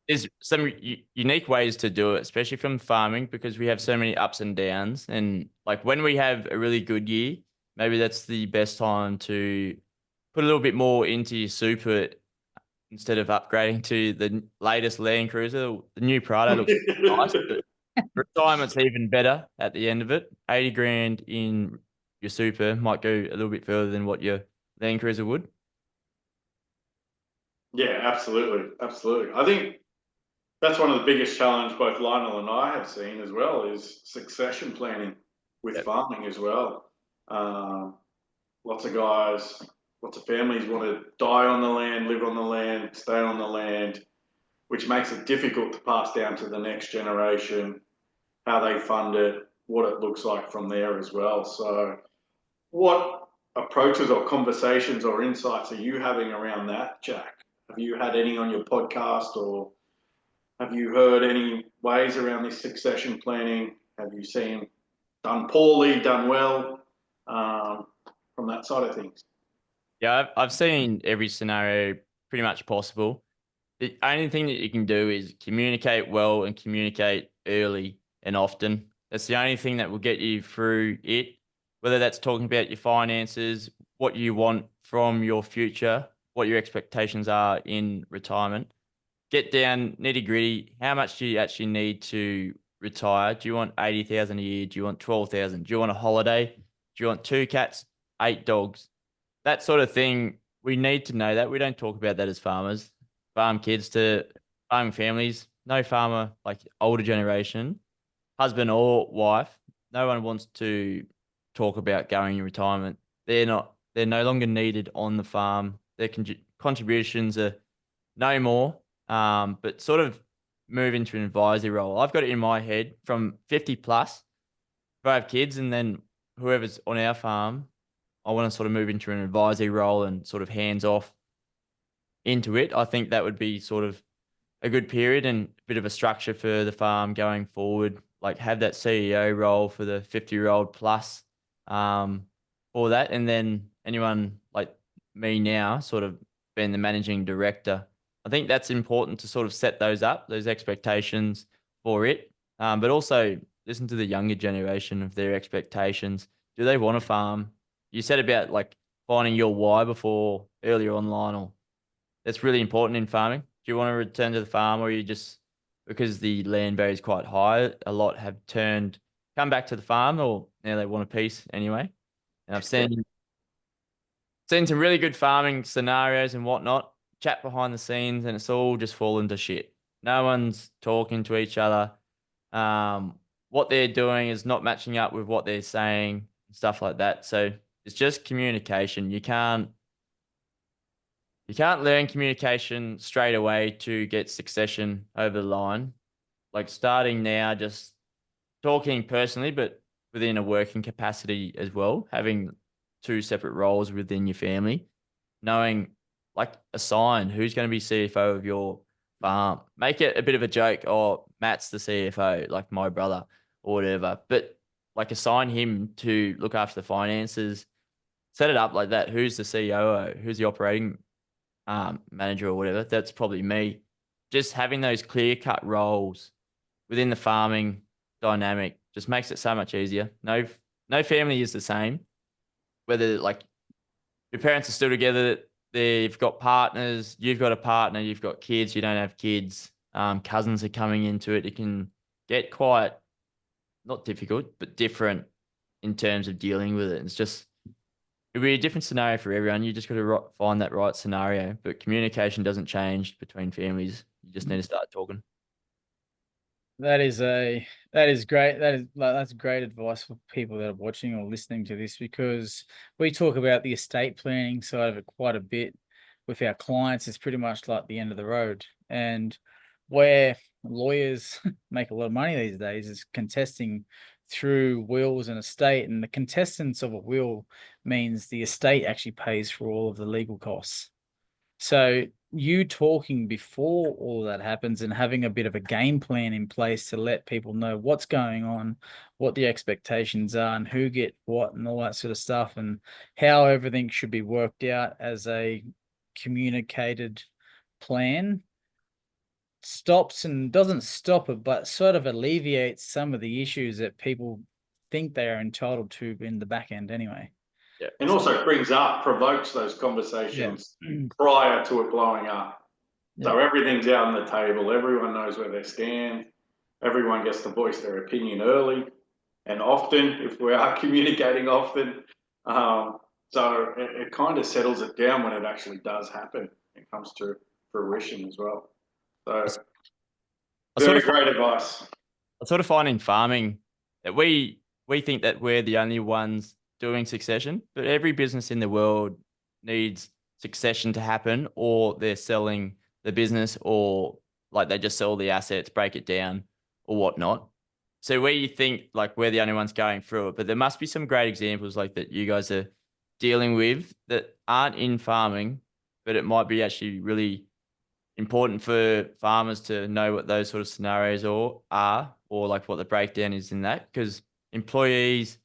there's some unique ways to do it, especially from farming, because we have so many ups and downs. And like when we have a really good year, maybe that's the best time to put a little bit more into your super instead of upgrading to the latest Land Cruiser. The new Prado looks nice, but retirement's even better at the end of it. 80 grand in your super might go a little bit further than what your Land Cruiser would. Yeah, absolutely. Absolutely. I think that's one of the biggest challenges both Lionel and I have seen as well is succession planning with farming as well. Lots of guys, lots of families want to die on the land, live on the land, stay on the land, which makes it difficult to pass down to the next generation, how they fund it, what it looks like from there as well. So what approaches or conversations or insights are you having around that, Jack? Have you had any on your podcast, or have you heard any ways around this succession planning? Have you seen done poorly, done well, from that side of things? Yeah, I've seen every scenario pretty much possible. The only thing that you can do is communicate well and communicate early and often. That's the only thing that will get you through it, whether that's talking about your finances, what you want from your future, what your expectations are in retirement. Get down nitty gritty. How much do you actually need to retire? Do you want 80,000 a year? Do you want 12,000? Do you want a holiday? Do you want 2 cats, 8 dogs? That sort of thing. We need to know that. We don't talk about that as farmers. Farm kids to farming families. No farmer, like older generation, husband or wife, no one wants to talk about going in retirement. They're no longer needed on the farm. Their contributions are no more, but sort of move into an advisory role. I've got it in my head from 50 plus, if I have kids, and then whoever's on our farm, I want to sort of move into an advisory role and sort of hands off into it. I think that would be sort of a good period and a bit of a structure for the farm going forward. Like have that CEO role for the 50-year-old plus, for that, and then anyone like me now, sort of being the managing director. I think that's important to sort of set those expectations for it, but also listen to the younger generation of their expectations. Do they want to farm? You said about like finding your why before earlier on, Lionel. That's really important in farming. Do you want to return to the farm, or you just, because the land value is quite high, a lot have come back to the farm, or now they want a piece anyway. And I've seen some really good farming scenarios and whatnot, chat behind the scenes, and it's all just fallen to shit. No one's talking to each other. What they're doing is not matching up with what they're saying, stuff like that. So it's just communication. You can't learn communication straight away to get succession over the line. Like starting now, just talking personally, but within a working capacity as well, having 2 separate roles within your family, knowing, like, assign who's going to be CFO of your farm. Make it a bit of a joke. Oh, Matt's the CFO, like my brother or whatever. But like assign him to look after the finances. Set it up like that. Who's the CEO? Who's the operating manager or whatever? That's probably me. Just having those clear-cut roles within the farming dynamic just makes it so much easier. No family is the same. Whether like your parents are still together, they've got partners, you've got a partner, you've got kids, you don't have kids, cousins are coming into it. It can get quite, not difficult, but different in terms of dealing with it. It's just, it'll be a different scenario for everyone. You just got to find that right scenario. But communication doesn't change between families. You just need to start talking. That is great. That's great advice for people that are watching or listening to this, because we talk about the estate planning side of it quite a bit with our clients. It's pretty much like the end of the road, and where lawyers make a lot of money these days is contesting through wills and estate, and the contestants of a will means the estate actually pays for all of the legal costs. So you talking before all that happens and having a bit of a game plan in place to let people know what's going on, what the expectations are, and who get what and all that sort of stuff, and how everything should be worked out as a communicated plan, stops and doesn't stop it, but sort of alleviates some of the issues that people think they are entitled to in the back end anyway. Yeah. And also provokes those conversations prior to it blowing up. So everything's out on the table. Everyone knows where they stand. Everyone gets to voice their opinion early and often, if we are communicating often. So it kind of settles it down when it actually does happen. It comes to fruition as well. So very great advice. I sort of find in farming that we think that we're the only ones doing succession, but every business in the world needs succession to happen, or they're selling the business, or like they just sell the assets, break it down, or whatnot. So we think like we're the only ones going through it, but there must be some great examples like that you guys are dealing with that aren't in farming, but it might be actually really important for farmers to know what those sort of scenarios are, or like what the breakdown is in that, because employees,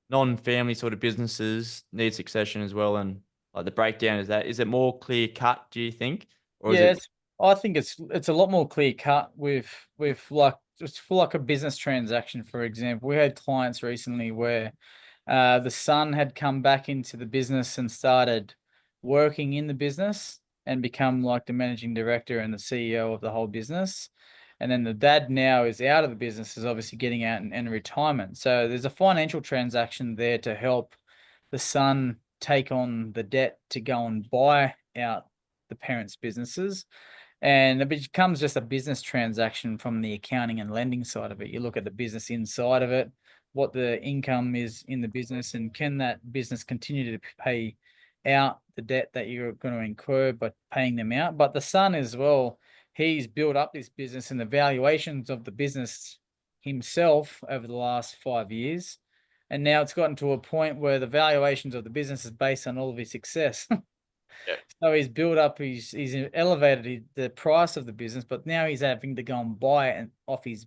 non-family sort of businesses need succession as well. And like the breakdown is it more clear cut, do you think? Or is it? I think it's a lot more clear cut with like just for like a business transaction, for example. We had clients recently where the son had come back into the business and started working in the business and become like the managing director and the CEO of the whole business. And then the dad now is out of the business, is obviously getting out and retirement. So there's a financial transaction there to help the son take on the debt to go and buy out the parents' businesses. And it becomes just a business transaction from the accounting and lending side of it. You look at the business inside of it, what the income is in the business, and can that business continue to pay out the debt that you're going to incur by paying them out. But the son as well, he's built up this business and the valuations of the business himself over the last 5 years. And now it's gotten to a point where the valuations of the business is based on all of his success. So he's built up, he's elevated the price of the business, but now he's having to go and buy it off his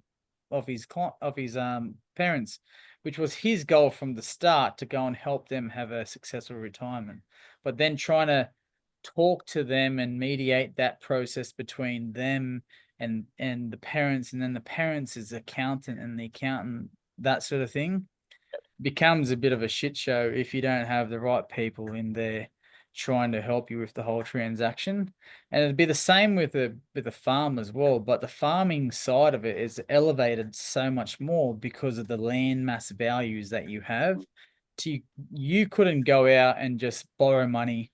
parents, which was his goal from the start, to go and help them have a successful retirement. But then trying to talk to them and mediate that process between them and the parents, and then the parents is accountant and the accountant, that sort of thing, becomes a bit of a shit show if you don't have the right people in there trying to help you with the whole transaction. And it'd be the same with the farm as well, but the farming side of it is elevated so much more because of the land mass values that you have. You couldn't go out and just borrow money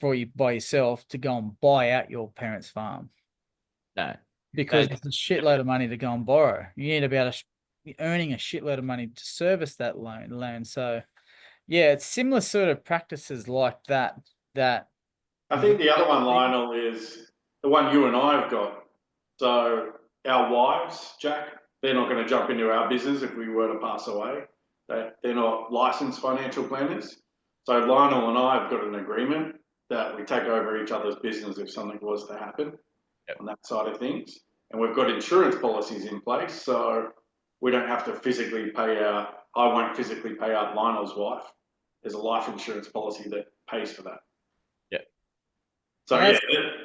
by yourself to go and buy out your parents' farm. No, because it's a shitload of money to go and borrow. You need to be able to be earning a shitload of money to service that loan. So yeah, it's similar sort of practices like that. I think the other one, Lionel, is the one you and I have got. So our wives, Jack, they're not going to jump into our business if we were to pass away. They're not licensed financial planners. So Lionel and I have got an agreement that we take over each other's business if something was to happen on that side of things. And we've got insurance policies in place, so we don't have to physically pay out. I won't physically pay out Lionel's wife. There's a life insurance policy that pays for that. Yeah. So yeah,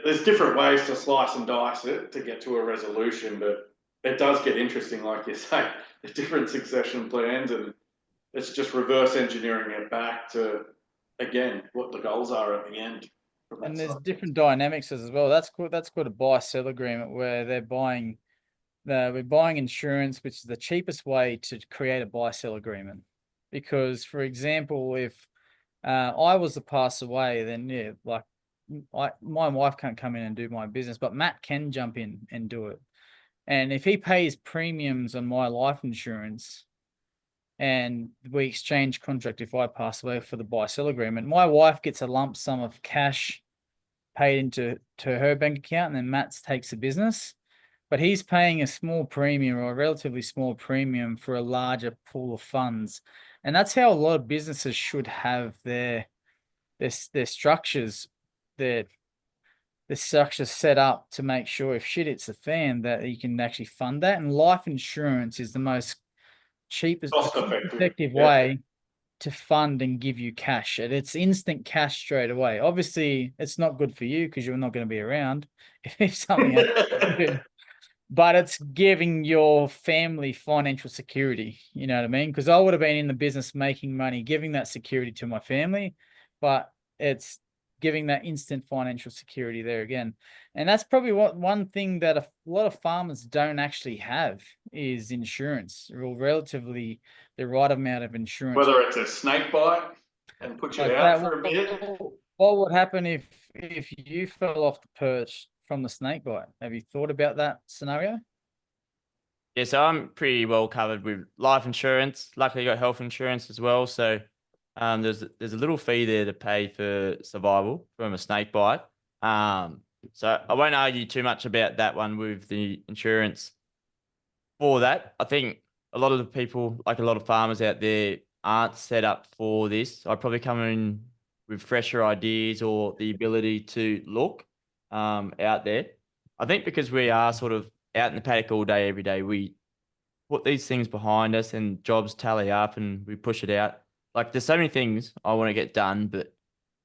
there's different ways to slice and dice it to get to a resolution, but it does get interesting, like you say, the different succession plans, and it's just reverse engineering it back to, again, what the goals are at the end. And there's different dynamics as well. That's called a buy-sell agreement, where we're buying insurance, which is the cheapest way to create a buy-sell agreement. Because, for example, if I was to pass away, then my wife can't come in and do my business, but Matt can jump in and do it. And if he pays premiums on my life insurance, and we exchange contract, if I pass away, for the buy-sell agreement, my wife gets a lump sum of cash paid into her bank account, and then Matt takes the business. But he's paying a small premium, or a relatively small premium, for a larger pool of funds. And that's how a lot of businesses should have their structures, their structures set up to make sure if shit hits the fan, that you can actually fund that. And life insurance is the most cheapest, effective way to fund and give you cash. And it's instant cash straight away. Obviously, it's not good for you because you're not going to be around if something happens. but it's giving your family financial security. You know what I mean? Because I would have been in the business making money, giving that security to my family, but it's giving that instant financial security there again. And that's probably one thing that a lot of farmers don't actually have is insurance, or relatively the right amount of insurance. Whether it's a snake bite and puts you Like out that, for a bit. what would happen if you fell off the perch from the snake bite? Have you thought about that scenario? Yeah, so I'm pretty well covered with life insurance. Luckily, I got health insurance as well. So there's a little fee there to pay for survival from a snake bite. So I won't argue too much about that one with the insurance for that. I think a lot of the people, like a lot of farmers out there, aren't set up for this. I'd probably come in with fresher ideas or the ability to look out there. I think because we are sort of out in the paddock all day, every day, we put these things behind us and jobs tally up and we push it out. Like there's so many things I want to get done, but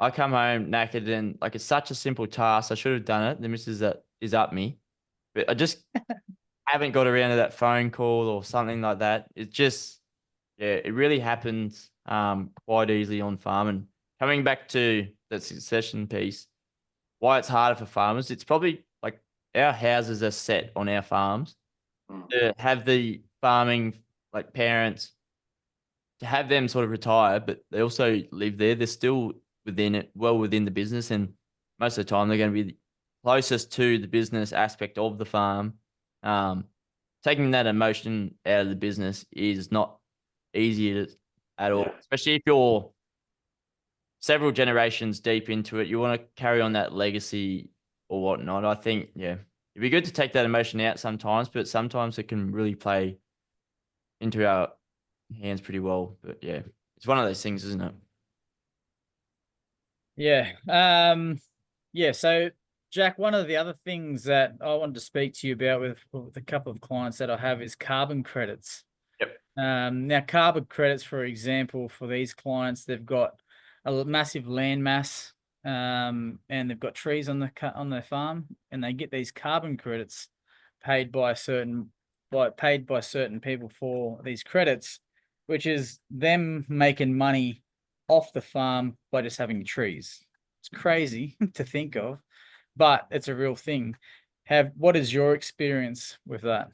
I come home knackered and like it's such a simple task. I should have done it. The missus that is up me, but I just haven't got around to that phone call or something like that. It just, yeah, it really happens quite easily on farm. And coming back to that succession piece, why it's harder for farmers, it's probably like our houses are set on our farms to have the farming like parents to have them sort of retire, but they also live there. They're still within it, well within the business, and most of the time they're going to be closest to the business aspect of the farm. Taking that emotion out of the business is not easy at all, especially if you're several generations deep into it. You want to carry on that legacy or whatnot. I think, yeah, it'd be good to take that emotion out sometimes, but sometimes it can really play into our hands pretty well. But yeah, it's one of those things, isn't it? Yeah. Yeah. So, Jack, one of the other things that I wanted to speak to you about with a couple of clients that I have is carbon credits. Yep. Now, carbon credits, for example, for these clients, they've got a massive land mass, and they've got trees on their farm, and they get these carbon credits paid by certain people for these credits, which is them making money off the farm by just having trees. It's crazy to think of, but it's a real thing. What is your experience with that?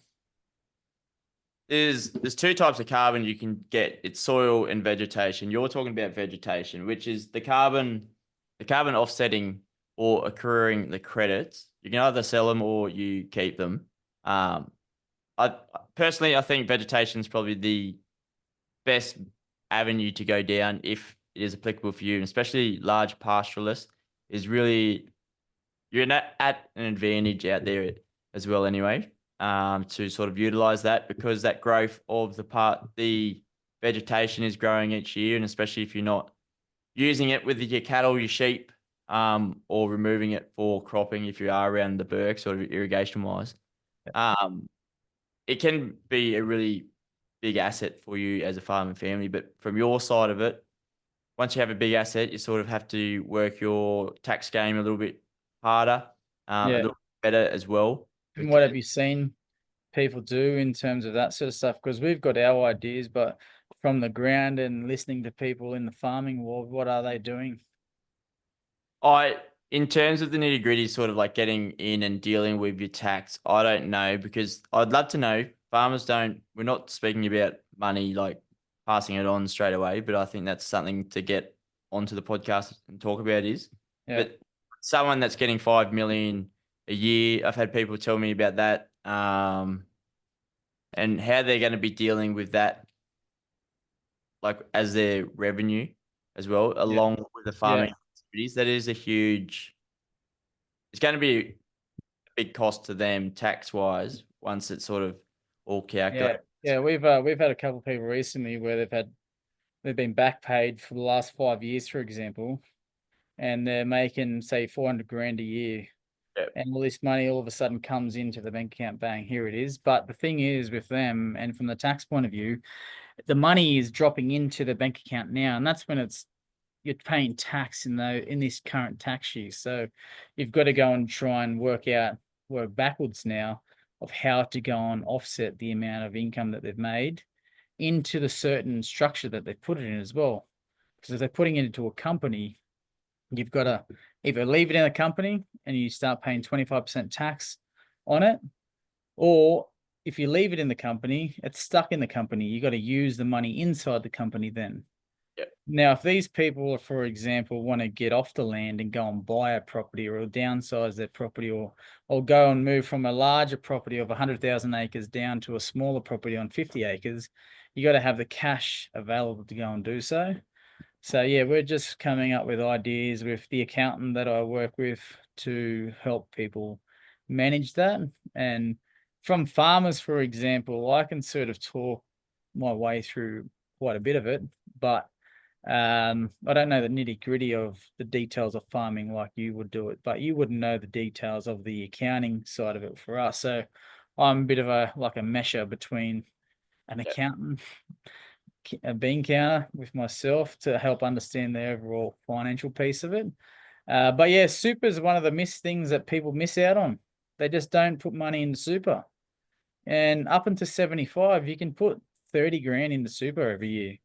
There's two types of carbon you can get. It's soil and vegetation. You're talking about vegetation, which is the carbon offsetting or accruing the credits. You can either sell them or you keep them. I personally, I think vegetation is probably the best avenue to go down if it is applicable for you, and especially large pastoralists is really, you're at an advantage out there as well anyway, to sort of utilize that, because that growth of the vegetation is growing each year, and especially if you're not using it with your cattle, your sheep, or removing it for cropping if you are around the burg, sort of irrigation wise. It can be a really big asset for you as a farming family, but from your side of it, once you have a big asset, you sort of have to work your tax game a little bit harder, a little bit better as well. And what have you seen people do in terms of that sort of stuff? Because we've got our ideas, but from the ground and listening to people in the farming world, what are they doing? In terms of the nitty gritty, sort of like getting in and dealing with your tax, I don't know, because I'd love to know. We're not speaking about money, like passing it on straight away, but I think that's something to get onto the podcast and talk about but someone that's getting 5 million a year, I've had people tell me about that, and how they're going to be dealing with that, like as their revenue as well, along with the farming activities. That is it's going to be a big cost to them tax wise once it's sort of all calculated. Yeah, we've had a couple of people recently where they've been back paid for the last 5 years, for example, and they're making say 400 grand a year. Yep. And all this money all of a sudden comes into the bank account, bang, here it is. But the thing is with them, and from the tax point of view, the money is dropping into the bank account now, and that's when you're paying tax in this current tax year. So you've got to go and try and work backwards now of how to go and offset the amount of income that they've made into the certain structure that they've put it in as well. Because if they're putting it into a company, you've got to either leave it in a company and you start paying 25% tax on it, or if you leave it in the company, it's stuck in the company. You got to use the money inside the company then. Yep. Now, if these people, for example, want to get off the land and go and buy a property or downsize their property, or go and move from a larger property of 100,000 acres down to a smaller property on 50 acres, you got to have the cash available to go and do so. So yeah, we're just coming up with ideas with the accountant that I work with to help people manage that. And from farmers, for example, I can sort of talk my way through quite a bit of it, but I don't know the nitty-gritty of the details of farming like you would do it, but you wouldn't know the details of the accounting side of it for us. So I'm a bit of a mesher between an Yep. accountant, a bean counter with myself to help understand the overall financial piece of it. But yeah, super is one of the missed things that people miss out on. They just don't put money into super. And up until 75, you can put 30 grand into super every year.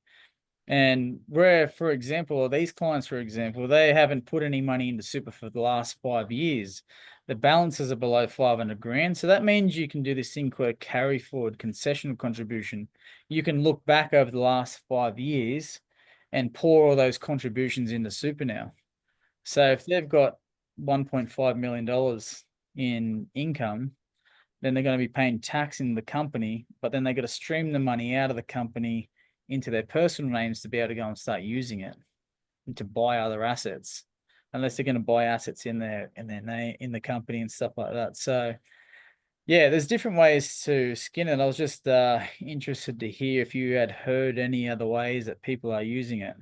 And where, for example, these clients, for example, they haven't put any money into super for the last 5 years. The balances are below 500 grand. So that means you can do this thing called a carry forward concessional contribution. You can look back over the last 5 years and pour all those contributions into super now. So if they've got $1.5 million in income, then they're going to be paying tax in the company, but then they got to stream the money out of the company into their personal names to be able to go and start using it and to buy other assets, unless they're going to buy assets in their name in the company and stuff like that. So yeah, there's different ways to skin it. I was just interested to hear if you had heard any other ways that people are using it.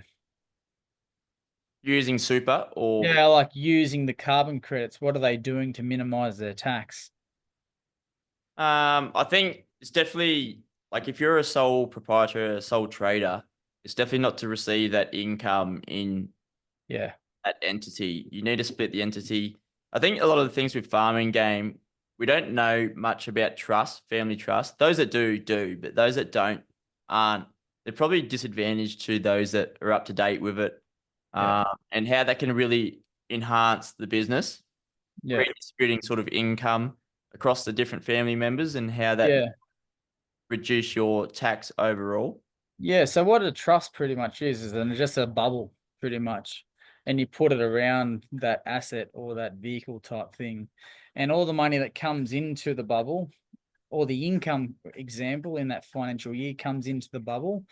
Using super or Yeah, like using the carbon credits. What are they doing to minimize their tax? I think it's definitely like if you're a sole proprietor, a sole trader, it's definitely not to receive that income in Yeah. that entity. You need to split the entity. I think a lot of the things with farming game, we don't know much about trust, family trust. Those that do, but those that don't aren't. They're probably disadvantaged to those that are up to date with it, Yeah. and how that can really enhance the business, Yeah. redistributing sort of income across the different family members and how that Yeah. reduce your tax overall. Yeah, so what a trust pretty much is just a bubble pretty much. And you put it around that asset or that vehicle type thing. And all the money that comes into the bubble or the income example in that financial year comes into the bubble.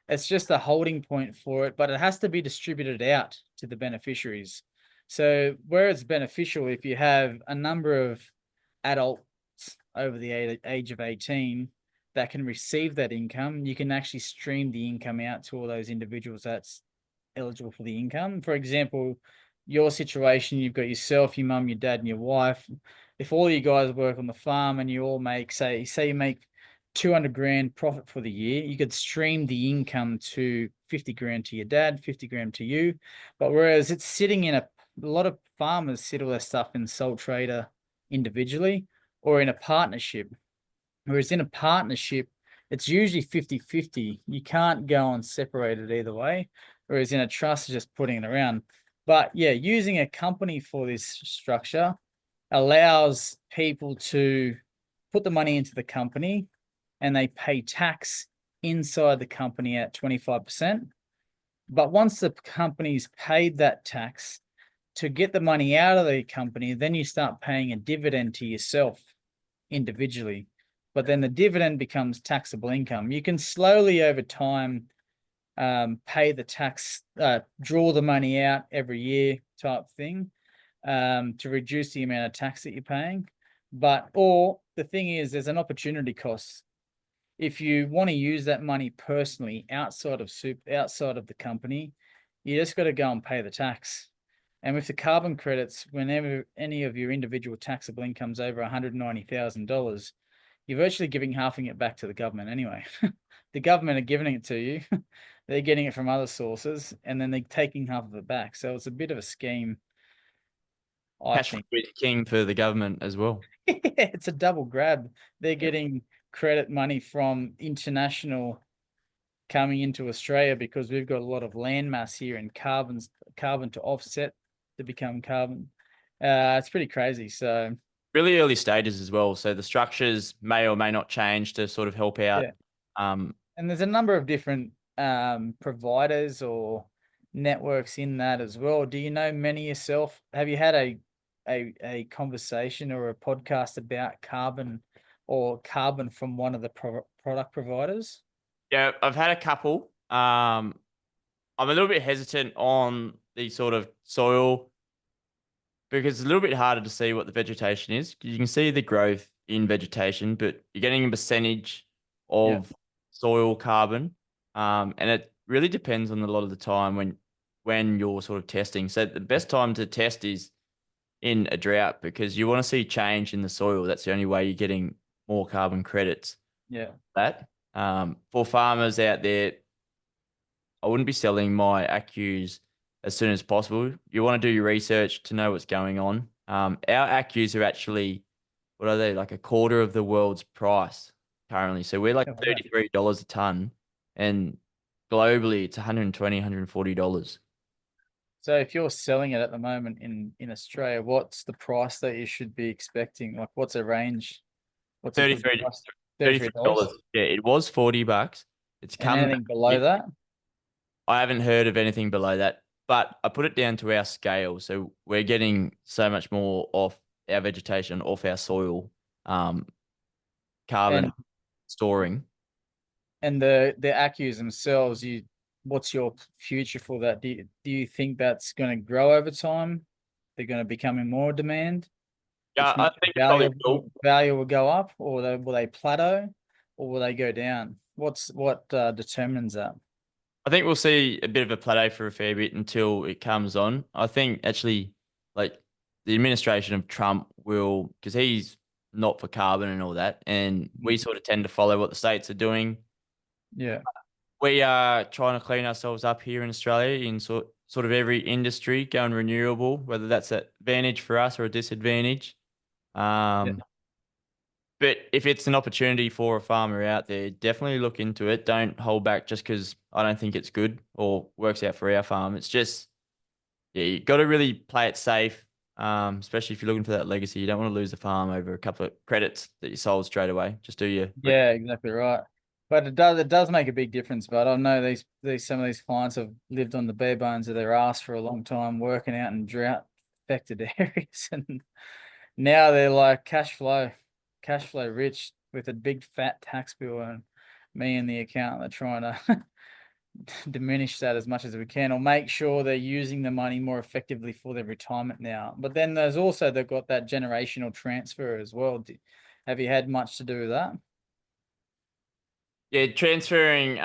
It's just a holding point for it, but it has to be distributed out to the beneficiaries. So where it's beneficial, if you have a number of adults over the age of 18 that can receive that income, you can actually stream the income out to all those individuals that's eligible for the income. For example, your situation, you've got yourself, your mum, your dad, and your wife. If all you guys work on the farm and you all make, say you make 200 grand profit for the year, you could stream the income to 50 grand to your dad, 50 grand to you. But whereas it's sitting in a lot of farmers sit all their stuff in sole trader individually or in a partnership. Whereas in a partnership, it's usually 50-50. You can't go and separate it either way. Whereas in a trust, just putting it around. But yeah, using a company for this structure allows people to put the money into the company and they pay tax inside the company at 25%. But once the company's paid that tax, to get the money out of the company, then you start paying a dividend to yourself individually. But then the dividend becomes taxable income. You can slowly over time pay the tax, draw the money out every year type thing to reduce the amount of tax that you're paying. Or the thing is, there's an opportunity cost. If you want to use that money personally outside of the company, you just got to go and pay the tax. And with the carbon credits, whenever any of your individual taxable income's over $190,000, you're virtually giving half of it back to the government anyway. The government are giving it to you. They're getting it from other sources, and then they're taking half of it back. So it's a bit of a scheme, I Cash think. is king for the government as well. It's a double grab. They're getting credit money from international coming into Australia because we've got a lot of land mass here and carbon to offset to become carbon. It's pretty crazy. So Really early stages as well. So the structures may or may not change to sort of help out. yeah, Um, and there's a number of different providers or networks in that as well. Do you know many yourself? Have you had a conversation or a podcast about carbon or carbon from one of the product providers? yeah, I've had a couple. I'm a little bit hesitant on the sort of soil because it's a little bit harder to see what the vegetation is. You can see the growth in vegetation, but you're getting a percentage Yeah, of soil carbon, and it really depends on a lot of the time when you're sort of testing. So the best time to test is in a drought because you want to see change in the soil. That's the only way you're getting more carbon credits. yeah, That for farmers out there, I wouldn't be selling my accus as soon as possible. You want to do your research to know what's going on. Our accus are actually, what are they, like a quarter of the world's price currently. So we're like yeah. $33 a ton, and globally it's $120, $140. So if you're selling it at the moment in Australia, what's the price that you should be expecting? Like, what's a range? What's a good 33 price? $33. $33. Yeah, it was $40. It's And come back anything below in. that? I haven't heard of anything below that, but I put it down to our scale. So we're getting so much more off our vegetation, off our soil, um, carbon And storing. the accus themselves, what's your future for that? Do you think that's going to grow over time? They're going to become in more demand, Yeah, which I means think it probably will. value will go up, or will they plateau, or will they go down? What determines that? I think we'll see a bit of a plateau for a fair bit until it comes on. I think actually, like the administration of Trump will, because he's not for carbon and all that, and we sort of tend to follow what the states are doing. Yeah, We are trying to clean ourselves up here in Australia in sort of every industry, going renewable, whether that's an advantage for us or a disadvantage. yeah, Um, but if it's an opportunity for a farmer out there, definitely look into it. Don't hold back just because I don't think it's good or works out for our farm. It's just, yeah, you got to really play it safe, especially if you're looking for that legacy. You don't want to lose the farm over a couple of credits that you sold straight away. Just do your yeah, exactly right. But it does make a big difference. But I know these some of these clients have lived on the bare bones of their ass for a long time, working out in drought affected areas, and now they're like cash flow rich with a big fat tax bill, and me and the accountant are trying to diminish that as much as we can, or make sure they're using the money more effectively for their retirement now. But then there's also they've got that generational transfer as well. Have you had much to do with that? yeah transferring.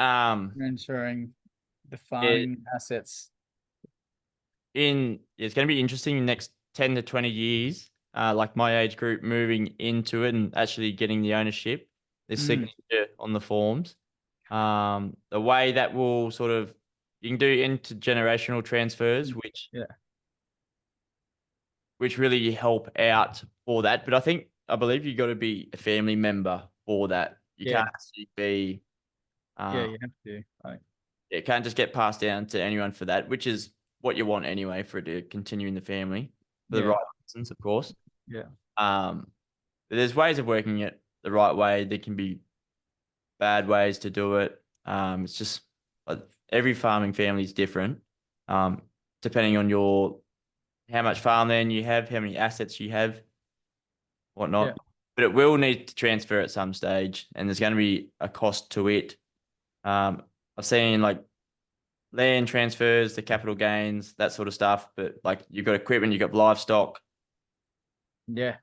Transferring the Yeah, farming assets. it's going to be interesting in the next 10 to 20 years, like my age group moving into it and actually getting the ownership, the Mm, signature on the forms. The way that will sort of, you can do intergenerational transfers, yeah, which really help out for that. But I believe you got to be a family member for that. You yeah, can't actually be, yeah. uh, You have to. it can't just get passed down to anyone for that, which is what you want anyway for it to continue in the family for the Yeah, right reasons, of course. yeah, Um, but there's ways of working it the right way. There can be bad ways to do it. It's just every farming family is different, um, depending on how much farmland you have, how many assets you have, yeah, whatnot. But it will need to transfer at some stage, and there's going to be a cost to it. I've seen like land transfers, the capital gains, that sort of stuff. But like you've got equipment, you've got livestock. yeah.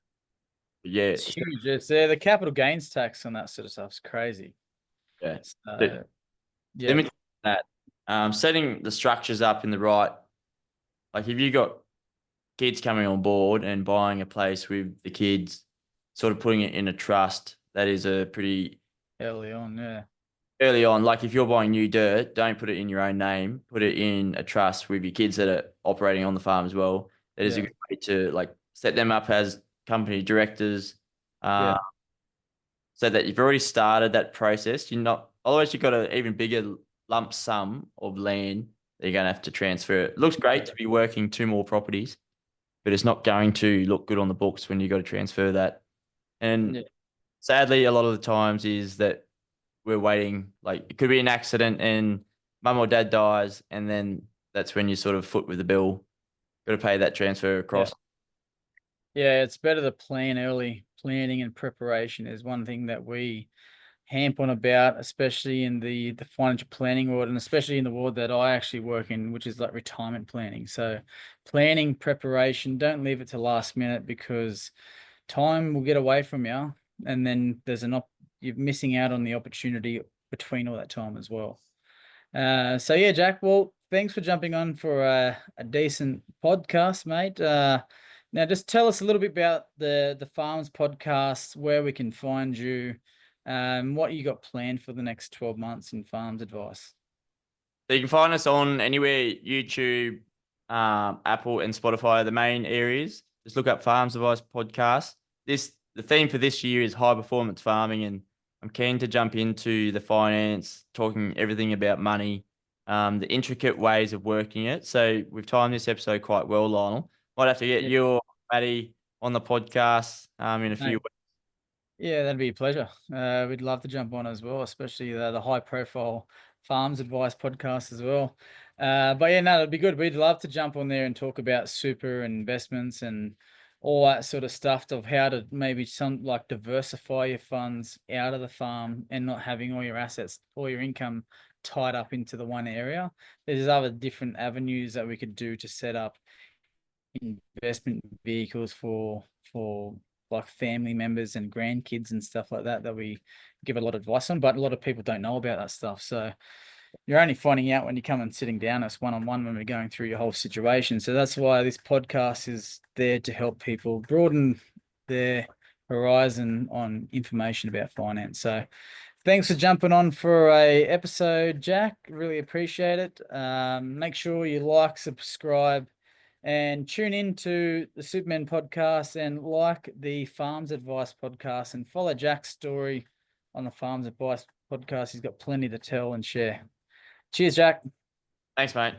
Yeah, It's huge. It's the capital gains tax on that sort of stuff's crazy. yeah. So Let yeah, me that setting the structures up in the right. Like if you got kids coming on board and buying a place with the kids, sort of putting it in a trust, that is a pretty early on, yeah, early on. Like if you're buying new dirt, don't put it in your own name. Put it in a trust with your kids that are operating on the farm as well. That is a yeah, good way to like set them up as company directors, Yeah. So that you've already started that process. You're not, otherwise you've got an even bigger lump sum of land that you're going to have to transfer. It looks great to be working 2 more properties, but it's not going to look good on the books when you got to transfer that. And Yeah. sadly, a lot of the times is that we're waiting, like it could be an accident and mum or dad dies, and then that's when you sort of foot with the bill, got to pay that transfer across. Yeah, it's better to plan early. Planning and preparation is one thing that we hamp on about, especially in the financial planning ward, and especially in the ward that I actually work in, which is like retirement planning. So planning, preparation, don't leave it to last minute, because time will get away from you, and then you're missing out on the opportunity between all that time as well. So yeah, Jack, well, thanks for jumping on for a decent podcast, mate. Now just tell us a little bit about the Farms podcast, where we can find you, what you got planned for the next 12 months in farms advice. So you can find us on anywhere, YouTube, Apple and Spotify are the main areas. Just look up Farms Advice Podcast. The theme for this year is high performance farming, and I'm keen to jump into the finance, talking everything about money, the intricate ways of working it. So we've timed this episode quite well, Lionel. Might have to get Yeah. you or Maddie on the podcast in a few Mate. weeks. Yeah, that'd be a pleasure. We'd love to jump on as well, especially the high profile farms advice podcast as well. But yeah, no, it'd be good. We'd love to jump on there and talk about super investments and all that sort of stuff, of how to maybe diversify your funds out of the farm and not having all your assets, all your income tied up into the one area. There's other different avenues that we could do to set up investment vehicles for like family members and grandkids and stuff like that we give a lot of advice on, but a lot of people don't know about that stuff. So you're only finding out when you come and sitting down us one-on-one when we're going through your whole situation. So that's why this podcast is there, to help people broaden their horizon on information about finance. So thanks for jumping on for a episode, Jack. Really appreciate it. Make sure you like, subscribe, and tune in to the Supermen Podcast, and like the Farms Advice Podcast, and follow Jack's story on the Farms Advice Podcast. He's got plenty to tell and share. Cheers, Jack. Thanks, mate.